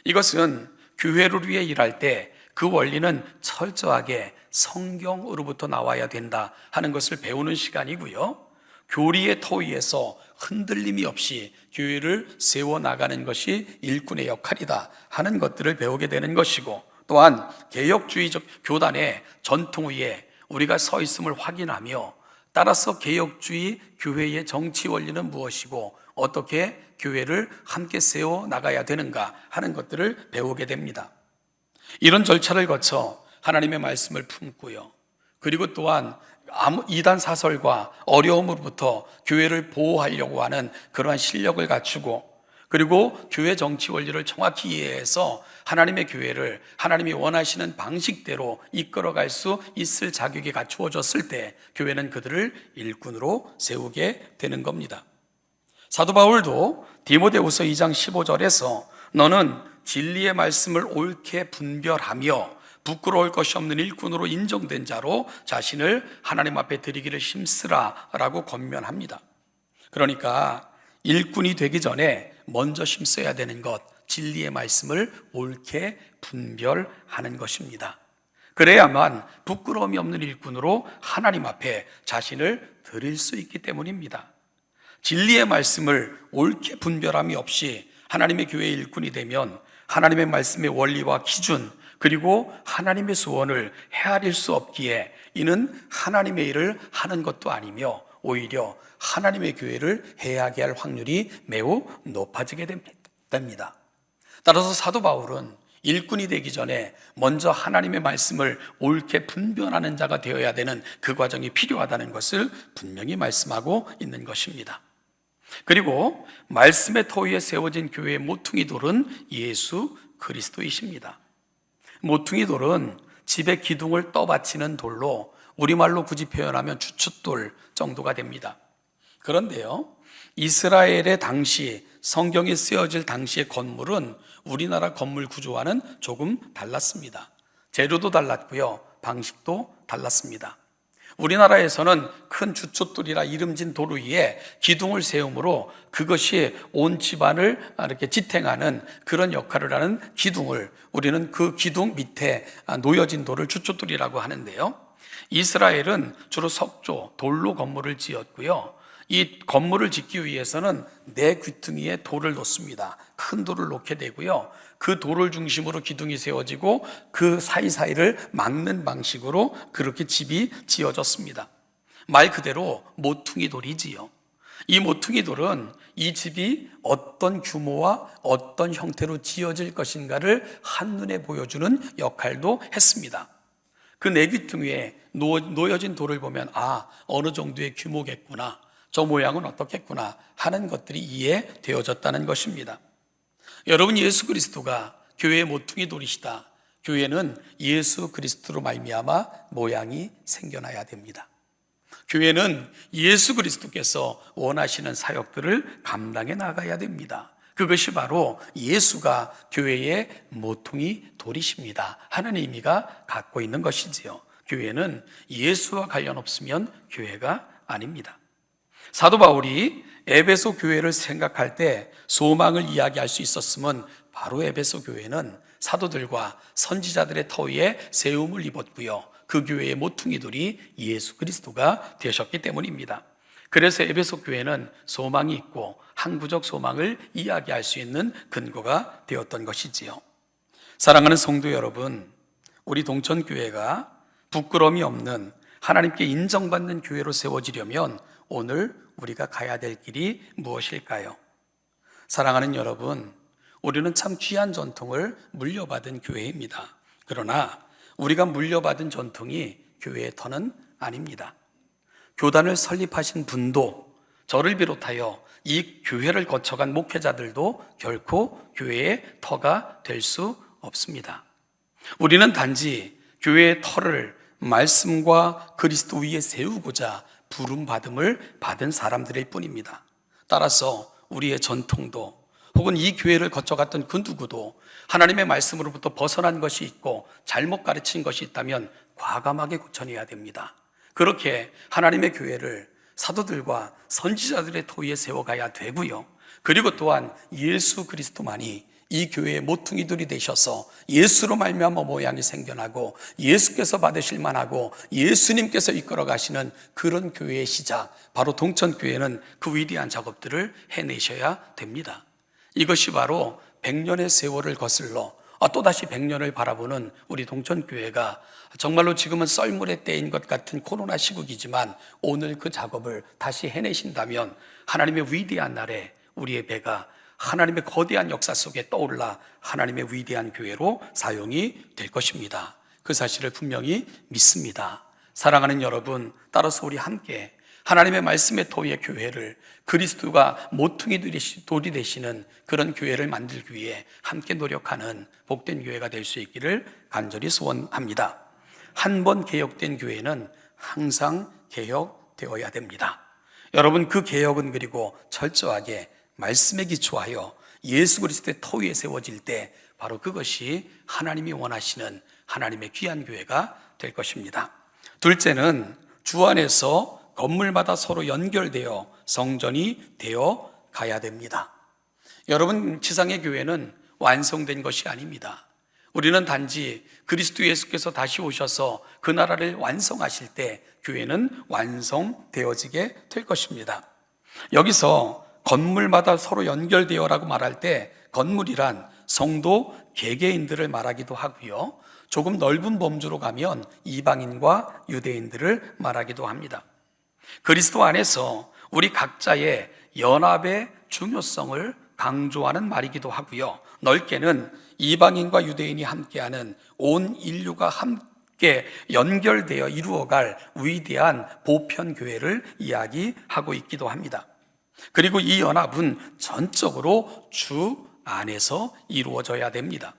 Speaker 1: 이것은 교회를 위해 일할 때 그 원리는 철저하게 성경으로부터 나와야 된다 하는 것을 배우는 시간이고요. 교리의 터 위에서 흔들림이 없이 교회를 세워나가는 것이 일꾼의 역할이다 하는 것들을 배우게 되는 것이고, 또한 개혁주의적 교단의 전통 위에 우리가 서 있음을 확인하며 따라서 개혁주의 교회의 정치 원리는 무엇이고 어떻게 교회를 함께 세워나가야 되는가 하는 것들을 배우게 됩니다. 이런 절차를 거쳐 하나님의 말씀을 품고요. 그리고 또한 이단 사설과 어려움으로부터 교회를 보호하려고 하는 그러한 실력을 갖추고, 그리고 교회 정치 원리를 정확히 이해해서 하나님의 교회를 하나님이 원하시는 방식대로 이끌어갈 수 있을 자격이 갖추어졌을 때 교회는 그들을 일꾼으로 세우게 되는 겁니다. 사도 바울도 디모데후서 2장 15절에서 너는 진리의 말씀을 옳게 분별하며 부끄러울 것이 없는 일꾼으로 인정된 자로 자신을 하나님 앞에 드리기를 힘쓰라 라고 권면합니다. 그러니까 일꾼이 되기 전에 먼저 힘써야 되는 것, 진리의 말씀을 옳게 분별하는 것입니다. 그래야만 부끄러움이 없는 일꾼으로 하나님 앞에 자신을 드릴 수 있기 때문입니다. 진리의 말씀을 옳게 분별함이 없이 하나님의 교회의 일꾼이 되면 하나님의 말씀의 원리와 기준, 그리고 하나님의 소원을 헤아릴 수 없기에 이는 하나님의 일을 하는 것도 아니며 오히려 하나님의 교회를 해하게 할 확률이 매우 높아지게 됩니다. 따라서 사도 바울은 일꾼이 되기 전에 먼저 하나님의 말씀을 옳게 분별하는 자가 되어야 되는 그 과정이 필요하다는 것을 분명히 말씀하고 있는 것입니다. 그리고 말씀의 터 위에 세워진 교회의 모퉁이 돌은 예수 그리스도이십니다. 모퉁이 돌은 집의 기둥을 떠받치는 돌로 우리말로 굳이 표현하면 주춧돌 정도가 됩니다. 그런데요, 이스라엘의 당시 성경이 쓰여질 당시의 건물은 우리나라 건물 구조와는 조금 달랐습니다. 재료도 달랐고요, 방식도 달랐습니다. 우리나라에서는 큰 주춧돌이라 이름진 돌 위에 기둥을 세우므로 그것이 온 집안을 이렇게 지탱하는 그런 역할을 하는 기둥을, 우리는 그 기둥 밑에 놓여진 돌을 주춧돌이라고 하는데요, 이스라엘은 주로 석조, 돌로 건물을 지었고요, 이 건물을 짓기 위해서는 네 귀퉁이에 돌을 놓습니다. 큰 돌을 놓게 되고요, 그 돌을 중심으로 기둥이 세워지고 그 사이사이를 막는 방식으로 그렇게 집이 지어졌습니다. 말 그대로 모퉁이 돌이지요. 이 모퉁이 돌은 이 집이 어떤 규모와 어떤 형태로 지어질 것인가를 한눈에 보여주는 역할도 했습니다. 그 네 귀퉁이에 놓여진 돌을 보면 어느 정도의 규모겠구나, 저 모양은 어떻겠구나 하는 것들이 이해되어졌다는 것입니다. 여러분, 예수 그리스도가 교회의 모퉁이 돌이시다. 교회는 예수 그리스도로 말미암아 모양이 생겨나야 됩니다. 교회는 예수 그리스도께서 원하시는 사역들을 감당해 나가야 됩니다. 그것이 바로 예수가 교회의 모퉁이 돌이십니다 하는 의미가 갖고 있는 것이지요. 교회는 예수와 관련 없으면 교회가 아닙니다. 사도 바울이 에베소 교회를 생각할 때 소망을 이야기할 수 있었음은 바로 에베소 교회는 사도들과 선지자들의 터 위에 세움을 입었고요, 그 교회의 모퉁이돌이 예수 그리스도가 되셨기 때문입니다. 그래서 에베소 교회는 소망이 있고 항구적 소망을 이야기할 수 있는 근거가 되었던 것이지요. 사랑하는 성도 여러분, 우리 동천교회가 부끄러움이 없는 하나님께 인정받는 교회로 세워지려면 오늘 우리가 가야 될 길이 무엇일까요? 사랑하는 여러분, 우리는 참 귀한 전통을 물려받은 교회입니다. 그러나 우리가 물려받은 전통이 교회의 터는 아닙니다. 교단을 설립하신 분도, 저를 비롯하여 이 교회를 거쳐간 목회자들도 결코 교회의 터가 될 수 없습니다. 우리는 단지 교회의 터를 말씀과 그리스도 위에 세우고자 부름받음을 받은 사람들일 뿐입니다. 따라서 우리의 전통도 혹은 이 교회를 거쳐갔던 그 누구도 하나님의 말씀으로부터 벗어난 것이 있고 잘못 가르친 것이 있다면 과감하게 고쳐내야 됩니다. 그렇게 하나님의 교회를 사도들과 선지자들의 터 위에 세워가야 되고요, 그리고 또한 예수 그리스도만이 이 교회의 모퉁이들이 되셔서 예수로 말미암아 모양이 생겨나고 예수께서 받으실 만하고 예수님께서 이끌어 가시는 그런 교회의 시작, 바로 동천교회는 그 위대한 작업들을 해내셔야 됩니다. 이것이 바로 100년의 세월을 거슬러 또다시 100년을 바라보는 우리 동천교회가 정말로 지금은 썰물의 때인 것 같은 코로나 시국이지만 오늘 그 작업을 다시 해내신다면 하나님의 위대한 날에 우리의 배가 하나님의 거대한 역사 속에 떠올라 하나님의 위대한 교회로 사용이 될 것입니다. 그 사실을 분명히 믿습니다. 사랑하는 여러분, 따라서 우리 함께 하나님의 말씀의 터 위의 교회를, 그리스도가 모퉁이 돌이 되시는 그런 교회를 만들기 위해 함께 노력하는 복된 교회가 될 수 있기를 간절히 소원합니다. 한 번 개혁된 교회는 항상 개혁되어야 됩니다. 여러분, 그 개혁은 그리고 철저하게 말씀에 기초하여 예수 그리스도의 터 위에 세워질 때 바로 그것이 하나님이 원하시는 하나님의 귀한 교회가 될 것입니다. 둘째는 주 안에서 건물마다 서로 연결되어 성전이 되어 가야 됩니다. 여러분, 지상의 교회는 완성된 것이 아닙니다. 우리는 단지 그리스도 예수께서 다시 오셔서 그 나라를 완성하실 때 교회는 완성되어지게 될 것입니다. 여기서 건물마다 서로 연결되어라고 말할 때 건물이란 성도 개개인들을 말하기도 하고요, 조금 넓은 범주로 가면 이방인과 유대인들을 말하기도 합니다. 그리스도 안에서 우리 각자의 연합의 중요성을 강조하는 말이기도 하고요, 넓게는 이방인과 유대인이 함께하는 온 인류가 함께 연결되어 이루어갈 위대한 보편교회를 이야기하고 있기도 합니다. 그리고 이 연합은 전적으로 주 안에서 이루어져야 됩니다.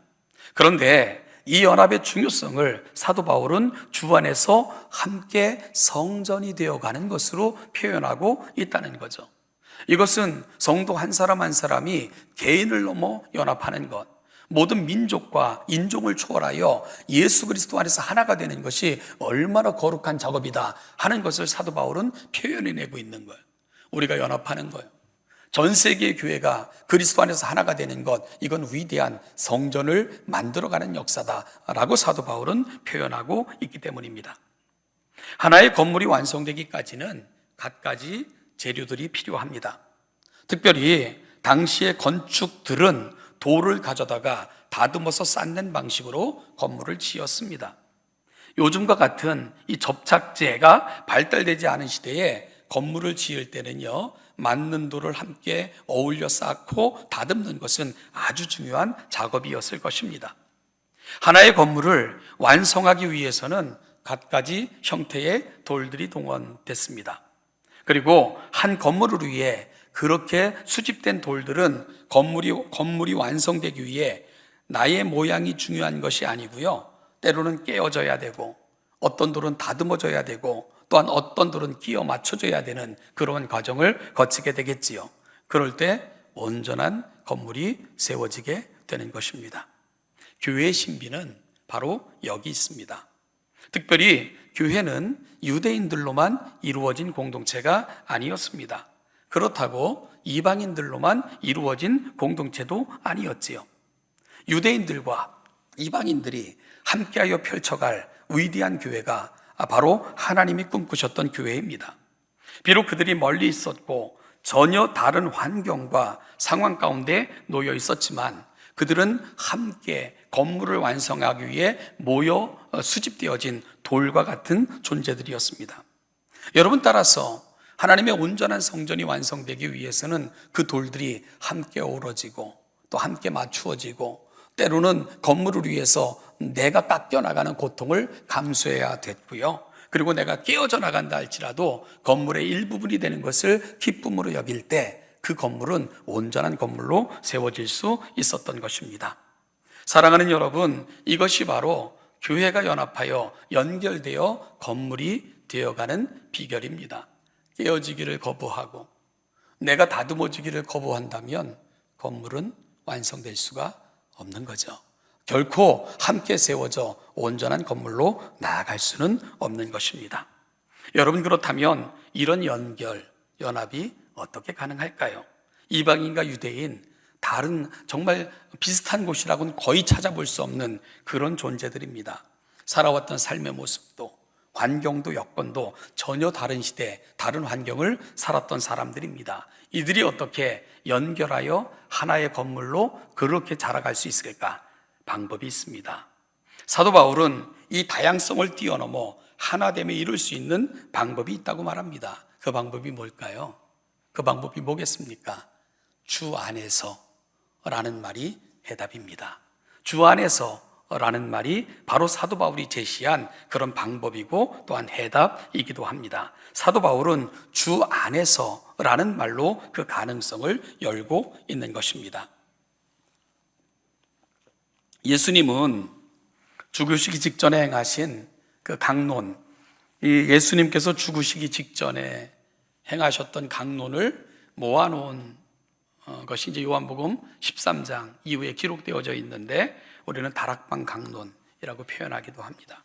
Speaker 1: 그런데 이 연합의 중요성을 사도 바울은 주 안에서 함께 성전이 되어가는 것으로 표현하고 있다는 거죠. 이것은 성도 한 사람 한 사람이 개인을 넘어 연합하는 것, 모든 민족과 인종을 초월하여 예수 그리스도 안에서 하나가 되는 것이 얼마나 거룩한 작업이다 하는 것을 사도 바울은 표현해내고 있는 거예요. 우리가 연합하는 거예요. 전 세계의 교회가 그리스도 안에서 하나가 되는 것, 이건 위대한 성전을 만들어가는 역사다라고 사도 바울은 표현하고 있기 때문입니다. 하나의 건물이 완성되기까지는 갖가지 재료들이 필요합니다. 특별히 당시의 건축들은 돌을 가져다가 다듬어서 쌓는 방식으로 건물을 지었습니다. 요즘과 같은 이 접착제가 발달되지 않은 시대에 건물을 지을 때는요, 맞는 돌을 함께 어울려 쌓고 다듬는 것은 아주 중요한 작업이었을 것입니다. 하나의 건물을 완성하기 위해서는 갖가지 형태의 돌들이 동원됐습니다. 그리고 한 건물을 위해 그렇게 수집된 돌들은 건물이 완성되기 위해 나의 모양이 중요한 것이 아니고요, 때로는 깨어져야 되고 어떤 돌은 다듬어져야 되고 또한 어떤 돌은 끼워 맞춰줘야 되는 그런 과정을 거치게 되겠지요. 그럴 때 온전한 건물이 세워지게 되는 것입니다. 교회의 신비는 바로 여기 있습니다. 특별히 교회는 유대인들로만 이루어진 공동체가 아니었습니다. 그렇다고 이방인들로만 이루어진 공동체도 아니었지요. 유대인들과 이방인들이 함께하여 펼쳐갈 위대한 교회가 바로 하나님이 꿈꾸셨던 교회입니다. 비록 그들이 멀리 있었고 전혀 다른 환경과 상황 가운데 놓여 있었지만 그들은 함께 건물을 완성하기 위해 모여 수집되어진 돌과 같은 존재들이었습니다. 여러분, 따라서 하나님의 온전한 성전이 완성되기 위해서는 그 돌들이 함께 어우러지고 또 함께 맞추어지고 때로는 건물을 위해서 내가 깎여 나가는 고통을 감수해야 됐고요. 그리고 내가 깨어져 나간다 할지라도 건물의 일부분이 되는 것을 기쁨으로 여길 때 그 건물은 온전한 건물로 세워질 수 있었던 것입니다. 사랑하는 여러분, 이것이 바로 교회가 연합하여 연결되어 건물이 되어가는 비결입니다. 깨어지기를 거부하고 내가 다듬어지기를 거부한다면 건물은 완성될 수가 없는 거죠. 결코 함께 세워져 온전한 건물로 나아갈 수는 없는 것입니다. 여러분, 그렇다면 이런 연합이 어떻게 가능할까요? 이방인과 유대인, 다른 정말 비슷한 곳이라고는 거의 찾아볼 수 없는 그런 존재들입니다. 살아왔던 삶의 모습도 환경도 여건도 전혀 다른 시대, 다른 환경을 살았던 사람들입니다. 이들이 어떻게 연결하여 하나의 건물로 그렇게 자라갈 수 있을까? 방법이 있습니다. 사도 바울은 이 다양성을 뛰어넘어 하나됨에 이룰 수 있는 방법이 있다고 말합니다. 그 방법이 뭘까요? 그 방법이 뭐겠습니까? 주 안에서 라는 말이 해답입니다. 주 안에서 라는 말이 바로 사도 바울이 제시한 그런 방법이고 또한 해답이기도 합니다. 사도 바울은 주 안에서 라는 말로 그 가능성을 열고 있는 것입니다. 예수님은 죽으시기 직전에 행하신 그 강론, 예수님께서 죽으시기 직전에 행하셨던 강론을 모아놓은 것이 이제 요한복음 13장 이후에 기록되어져 있는데 우리는 다락방 강론이라고 표현하기도 합니다.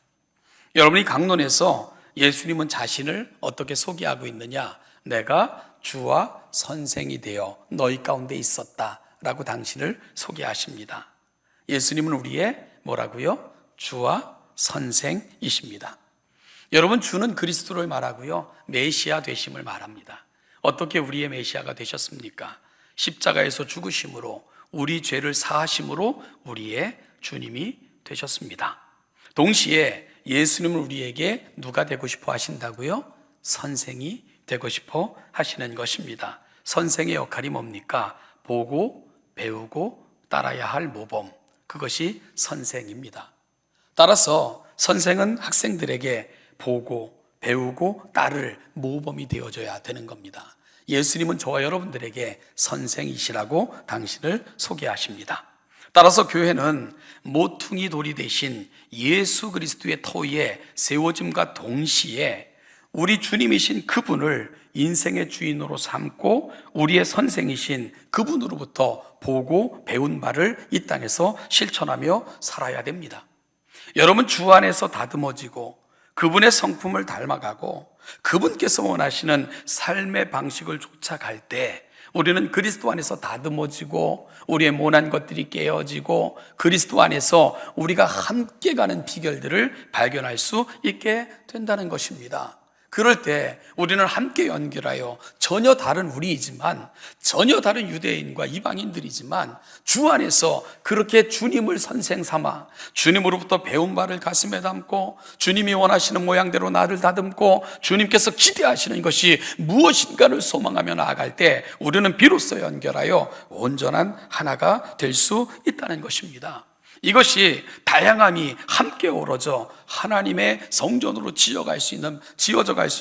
Speaker 1: 여러분이 강론에서 예수님은 자신을 어떻게 소개하고 있느냐? 내가 주와 선생이 되어 너희 가운데 있었다라고 당신을 소개하십니다. 예수님은 우리의 뭐라고요? 주와 선생이십니다. 여러분, 주는 그리스도를 말하고요, 메시아 되심을 말합니다. 어떻게 우리의 메시아가 되셨습니까? 십자가에서 죽으심으로, 우리 죄를 사하심으로 우리의 주님이 되셨습니다. 동시에 예수님은 우리에게 누가 되고 싶어 하신다고요? 선생이 되고 싶어 하시는 것입니다. 선생의 역할이 뭡니까? 보고, 배우고, 따라야 할 모범, 그것이 선생입니다. 따라서 선생은 학생들에게 보고, 배우고, 따를 모범이 되어줘야 되는 겁니다. 예수님은 저와 여러분들에게 선생이시라고 당신을 소개하십니다. 따라서 교회는 모퉁이 돌이 되신 예수 그리스도의 터위에 세워짐과 동시에 우리 주님이신 그분을 인생의 주인으로 삼고 우리의 선생이신 그분으로부터 보고 배운 바를 이 땅에서 실천하며 살아야 됩니다. 여러분, 주 안에서 다듬어지고 그분의 성품을 닮아가고 그분께서 원하시는 삶의 방식을 쫓아갈 때 우리는 그리스도 안에서 다듬어지고 우리의 모난 것들이 깨어지고 그리스도 안에서 우리가 함께 가는 비결들을 발견할 수 있게 된다는 것입니다. 그럴 때 우리는 함께 연결하여 전혀 다른 우리이지만, 전혀 다른 유대인과 이방인들이지만 주 안에서 그렇게 주님을 선생 삼아 주님으로부터 배운 바를 가슴에 담고 주님이 원하시는 모양대로 나를 다듬고 주님께서 기대하시는 것이 무엇인가를 소망하며 나아갈 때 우리는 비로소 연결하여 온전한 하나가 될 수 있다는 것입니다. 이것이 다양함이 함께 어우러져 하나님의 성전으로 지어져 갈 수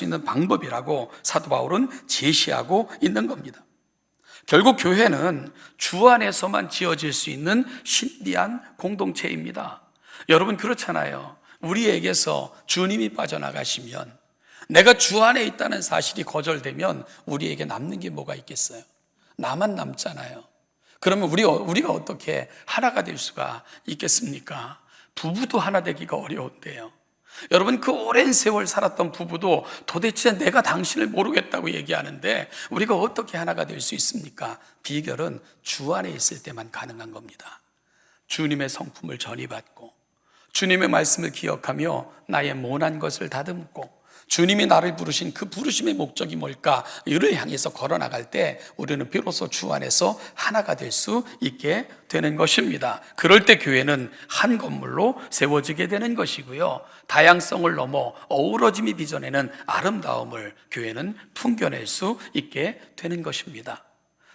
Speaker 1: 있는 방법이라고 사도 바울은 제시하고 있는 겁니다. 결국 교회는 주 안에서만 지어질 수 있는 신비한 공동체입니다. 여러분, 그렇잖아요. 우리에게서 주님이 빠져나가시면, 내가 주 안에 있다는 사실이 거절되면 우리에게 남는 게 뭐가 있겠어요? 나만 남잖아요. 그러면 우리가 어떻게 하나가 될 수가 있겠습니까? 부부도 하나 되기가 어려운데요. 여러분, 그 오랜 세월 살았던 부부도 도대체 내가 당신을 모르겠다고 얘기하는데 우리가 어떻게 하나가 될 수 있습니까? 비결은 주 안에 있을 때만 가능한 겁니다. 주님의 성품을 전이받고 주님의 말씀을 기억하며 나의 모난 것을 다듬고 주님이 나를 부르신 그 부르심의 목적이 뭘까? 이를 향해서 걸어나갈 때 우리는 비로소 주 안에서 하나가 될 수 있게 되는 것입니다. 그럴 때 교회는 한 건물로 세워지게 되는 것이고요. 다양성을 넘어 어우러짐이 빚어내는 아름다움을 교회는 풍겨낼 수 있게 되는 것입니다.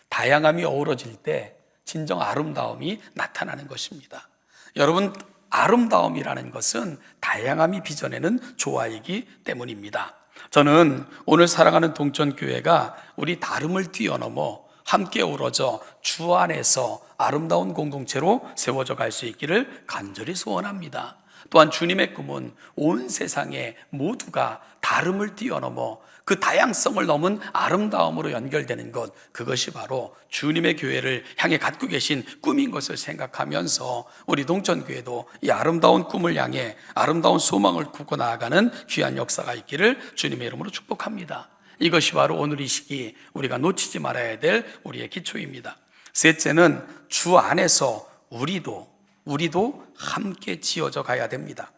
Speaker 1: 다양함이 어우러질 때 진정 아름다움이 나타나는 것입니다. 여러분, 아름다움이라는 것은 다양함이 빚어내는 조화이기 때문입니다. 저는 오늘 사랑하는 동천교회가 우리 다름을 뛰어넘어 함께 어우러져 주 안에서 아름다운 공동체로 세워져 갈 수 있기를 간절히 소원합니다. 또한 주님의 꿈은 온 세상에 모두가 다름을 뛰어넘어 그 다양성을 넘은 아름다움으로 연결되는 것, 그것이 바로 주님의 교회를 향해 갖고 계신 꿈인 것을 생각하면서 우리 동천교회도 이 아름다운 꿈을 향해 아름다운 소망을 품고 나아가는 귀한 역사가 있기를 주님의 이름으로 축복합니다. 이것이 바로 오늘 이 시기 우리가 놓치지 말아야 될 우리의 기초입니다. 셋째는 주 안에서 우리도 함께 지어져 가야 됩니다.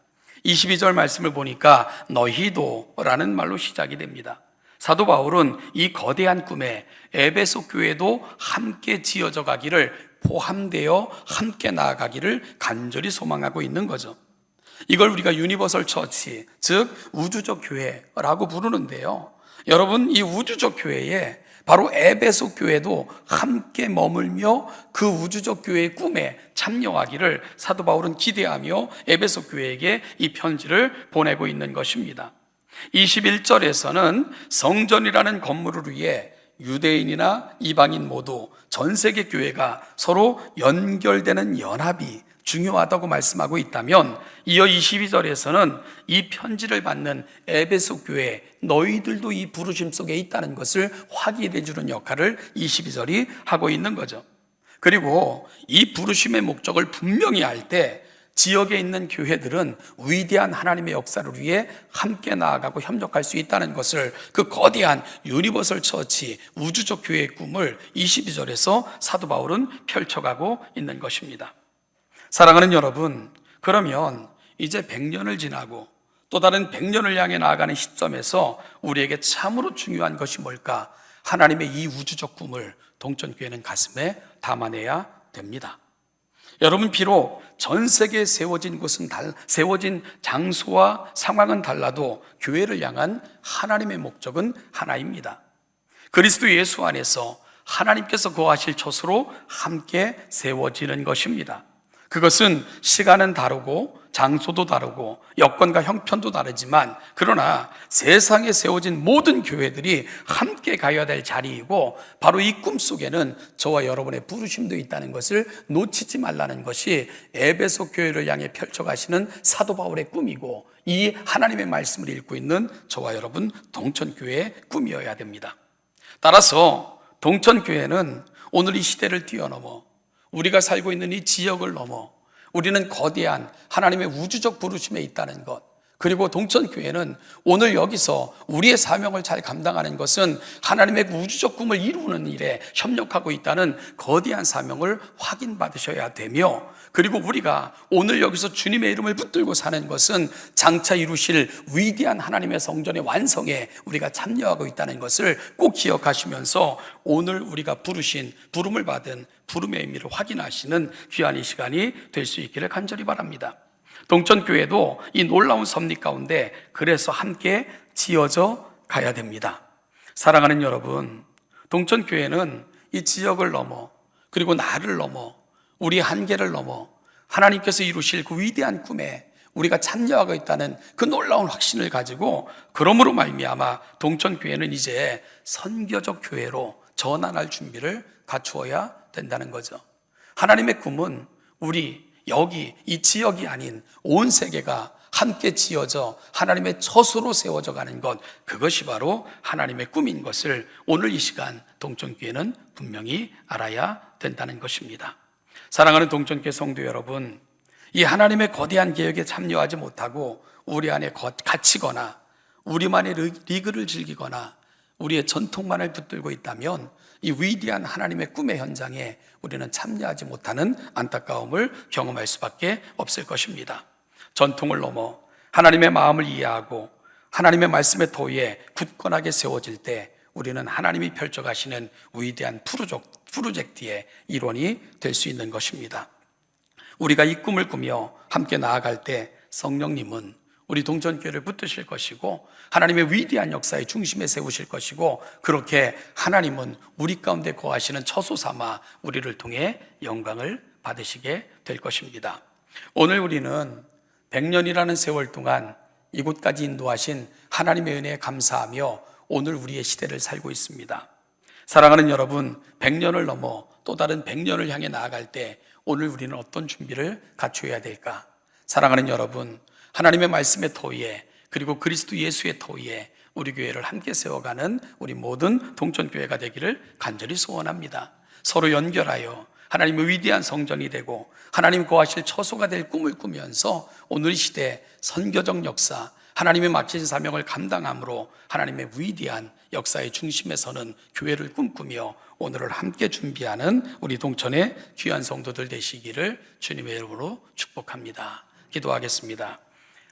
Speaker 1: 22절 말씀을 보니까 너희도라는 말로 시작이 됩니다. 사도 바울은 이 거대한 꿈에 에베소 교회도 함께 지어져 가기를, 포함되어 함께 나아가기를 간절히 소망하고 있는 거죠. 이걸 우리가 유니버설 처치, 즉 우주적 교회라고 부르는데요. 여러분, 이 우주적 교회에 바로 에베소 교회도 함께 머물며 그 우주적 교회의 꿈에 참여하기를 사도 바울은 기대하며 에베소 교회에게 이 편지를 보내고 있는 것입니다. 21절에서는 성전이라는 건물을 위해 유대인이나 이방인 모두 전 세계 교회가 서로 연결되는 연합이 중요하다고 말씀하고 있다면, 이어 22절에서는 이 편지를 받는 에베소 교회, 너희들도 이 부르심 속에 있다는 것을 확인해 주는 역할을 22절이 하고 있는 거죠. 그리고 이 부르심의 목적을 분명히 알 때 지역에 있는 교회들은 위대한 하나님의 역사를 위해 함께 나아가고 협력할 수 있다는 것을, 그 거대한 유니버설 처치, 우주적 교회의 꿈을 22절에서 사도 바울은 펼쳐가고 있는 것입니다. 사랑하는 여러분, 그러면 이제 100년을 지나고 또 다른 100년을 향해 나아가는 시점에서 우리에게 참으로 중요한 것이 뭘까? 하나님의 이 우주적 꿈을 동천교회는 가슴에 담아내야 됩니다. 여러분, 비록 전 세계에 세워진 장소와 상황은 달라도 교회를 향한 하나님의 목적은 하나입니다. 그리스도 예수 안에서 하나님께서 거하실 처소로 함께 세워지는 것입니다. 그것은 시간은 다르고 장소도 다르고 여건과 형편도 다르지만, 그러나 세상에 세워진 모든 교회들이 함께 가야 될 자리이고, 바로 이 꿈 속에는 저와 여러분의 부르심도 있다는 것을 놓치지 말라는 것이 에베소 교회를 향해 펼쳐가시는 사도 바울의 꿈이고, 이 하나님의 말씀을 읽고 있는 저와 여러분 동천교회의 꿈이어야 됩니다. 따라서 동천교회는 오늘 이 시대를 뛰어넘어 우리가 살고 있는 이 지역을 넘어 우리는 거대한 하나님의 우주적 부르심에 있다는 것, 그리고 동천교회는 오늘 여기서 우리의 사명을 잘 감당하는 것은 하나님의 우주적 꿈을 이루는 일에 협력하고 있다는 거대한 사명을 확인받으셔야 되며, 그리고 우리가 오늘 여기서 주님의 이름을 붙들고 사는 것은 장차 이루실 위대한 하나님의 성전의 완성에 우리가 참여하고 있다는 것을 꼭 기억하시면서 오늘 우리가 부름을 받은 부름의 의미를 확인하시는 귀한 이 시간이 될 수 있기를 간절히 바랍니다. 동천교회도 이 놀라운 섭리 가운데 그래서 함께 지어져 가야 됩니다. 사랑하는 여러분, 동천교회는 이 지역을 넘어, 그리고 나를 넘어, 우리의 한계를 넘어 하나님께서 이루실 그 위대한 꿈에 우리가 참여하고 있다는 그 놀라운 확신을 가지고, 그러므로 말미암아 동천교회는 이제 선교적 교회로 전환할 준비를 갖추어야 된다는 거죠. 하나님의 꿈은 우리 여기 이 지역이 아닌 온 세계가 함께 지어져 하나님의 젖으로 세워져 가는 것, 그것이 바로 하나님의 꿈인 것을 오늘 이 시간 동천교회는 분명히 알아야 된다는 것입니다. 사랑하는 동천교회 성도 여러분, 이 하나님의 거대한 계획에 참여하지 못하고 우리 안에 갇히거나 우리만의 리그를 즐기거나 우리의 전통만을 붙들고 있다면 이 위대한 하나님의 꿈의 현장에 우리는 참여하지 못하는 안타까움을 경험할 수밖에 없을 것입니다. 전통을 넘어 하나님의 마음을 이해하고 하나님의 말씀의 도에 굳건하게 세워질 때 우리는 하나님이 펼쳐가시는 위대한 프로젝트의 일원이 될 수 있는 것입니다. 우리가 이 꿈을 꾸며 함께 나아갈 때 성령님은 우리 동천교회를 붙드실 것이고 하나님의 위대한 역사의 중심에 세우실 것이고, 그렇게 하나님은 우리 가운데 거하시는 처소 삼아 우리를 통해 영광을 받으시게 될 것입니다. 오늘 우리는 100년이라는 세월 동안 이곳까지 인도하신 하나님의 은혜에 감사하며 오늘 우리의 시대를 살고 있습니다. 사랑하는 여러분, 100년을 넘어 또 다른 100년을 향해 나아갈 때 오늘 우리는 어떤 준비를 갖춰야 될까? 사랑하는 여러분, 하나님의 말씀의 토의에, 그리고 그리스도 예수의 토의에 우리 교회를 함께 세워가는 우리 모든 동천교회가 되기를 간절히 소원합니다. 서로 연결하여 하나님의 위대한 성전이 되고 하나님 거하실 처소가 될 꿈을 꾸면서 오늘 이 시대 선교적 역사, 하나님의 맡기신 사명을 감당함으로 하나님의 위대한 역사의 중심에 서는 교회를 꿈꾸며 오늘을 함께 준비하는 우리 동천의 귀한 성도들 되시기를 주님의 이름으로 축복합니다. 기도하겠습니다.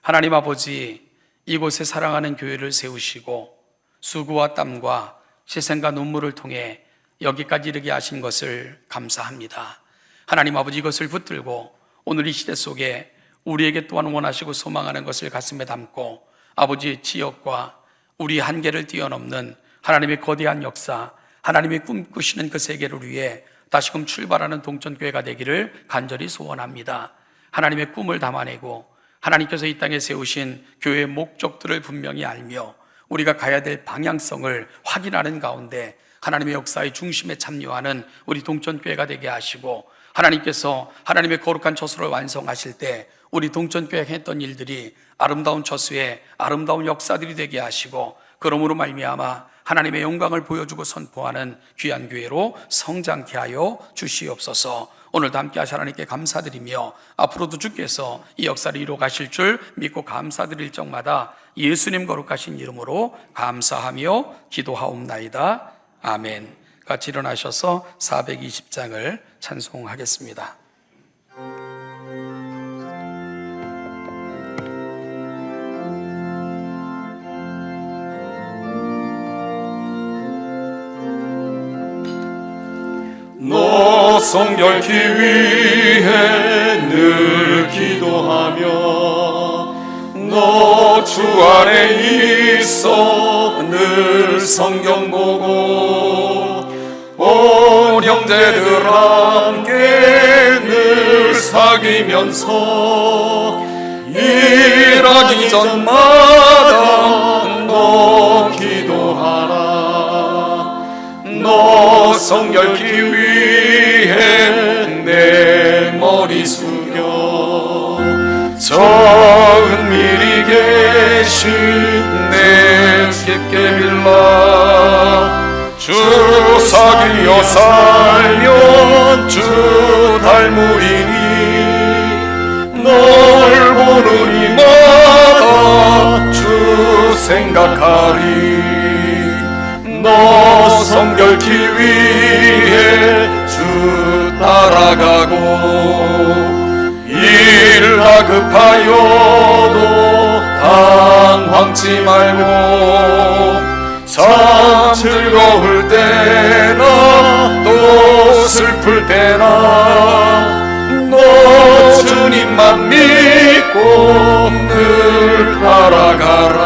Speaker 1: 하나님 아버지, 이곳에 사랑하는 교회를 세우시고 수고와 땀과 희생과 눈물을 통해 여기까지 이르게 하신 것을 감사합니다. 하나님 아버지, 이것을 붙들고 오늘 이 시대 속에 우리에게 또한 원하시고 소망하는 것을 가슴에 담고 아버지의 지역과 우리 한계를 뛰어넘는 하나님의 거대한 역사, 하나님이 꿈꾸시는 그 세계를 위해 다시금 출발하는 동천교회가 되기를 간절히 소원합니다. 하나님의 꿈을 담아내고 하나님께서 이 땅에 세우신 교회의 목적들을 분명히 알며 우리가 가야 될 방향성을 확인하는 가운데 하나님의 역사의 중심에 참여하는 우리 동천교회가 되게 하시고, 하나님께서 하나님의 거룩한 처소를 완성하실 때 우리 동천교회가 했던 일들이 아름다운 처소에 아름다운 역사들이 되게 하시고, 그러므로 말미암아 하나님의 영광을 보여주고 선포하는 귀한 교회로 성장케 하여 주시옵소서. 오늘도 함께 하신 하나님께 감사드리며 앞으로도 주께서 이 역사를 이루어 가실 줄 믿고 감사드릴 적마다 예수님 거룩하신 이름으로 감사하며 기도하옵나이다. 아멘. 같이 일어나셔서 420장을 찬송하겠습니다.
Speaker 2: 너 성결케 위해 늘 기도하며 너 주 안에 있어 늘 성경 보고 온 형제들 함께 늘 사귀면서 일하기 전마다 너 기도하라. 너 성결케 위해 내 머리 숙여 저 은밀히
Speaker 1: 대신 내 깊게 빌라. 주 사귀어 살면 주 닮으리니 널 보는 이마다 주 생각하리. 너 성결케 위해 주 따라가고 일 다급하여도 당황치 말고 참 즐거울 때나 또 슬플 때나 너 주님만 믿고 늘 따라가라.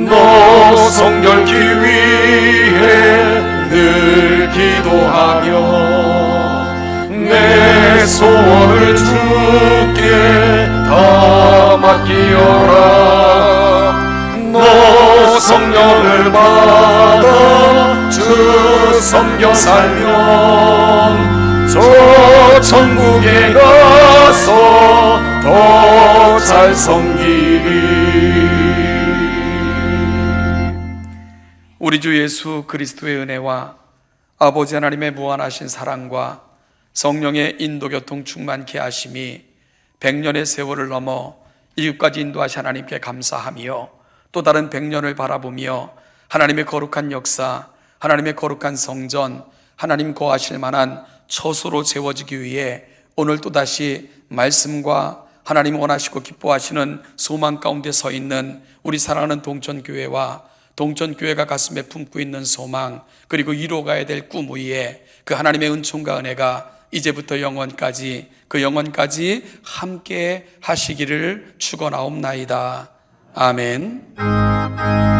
Speaker 1: 너 성결케 위해 늘 기도하며 내 소원을 주께 다 맡기어라. 너 성령을 받아 주 섬겨 살면 저 천국에 가서 더 잘 섬기리. 우리 주 예수 그리스도의 은혜와 아버지 하나님의 무한하신 사랑과 성령의 인도교통 충만케 하심이 100년의 세월을 넘어 이끝까지 인도하신 하나님께 감사하며 또 다른 100년을 바라보며 하나님의 거룩한 역사, 하나님의 거룩한 성전, 하나님 거하실 만한 처소로 세워지기 위해 오늘 또다시 말씀과 하나님 원하시고 기뻐하시는 소망 가운데 서 있는 우리 사랑하는 동천교회와 동천교회가 가슴에 품고 있는 소망, 그리고 이루어가야 될 꿈 위에 그 하나님의 은총과 은혜가 이제부터 영원까지, 그 영원까지 함께 하시기를 축원하옵나이다. 아멘.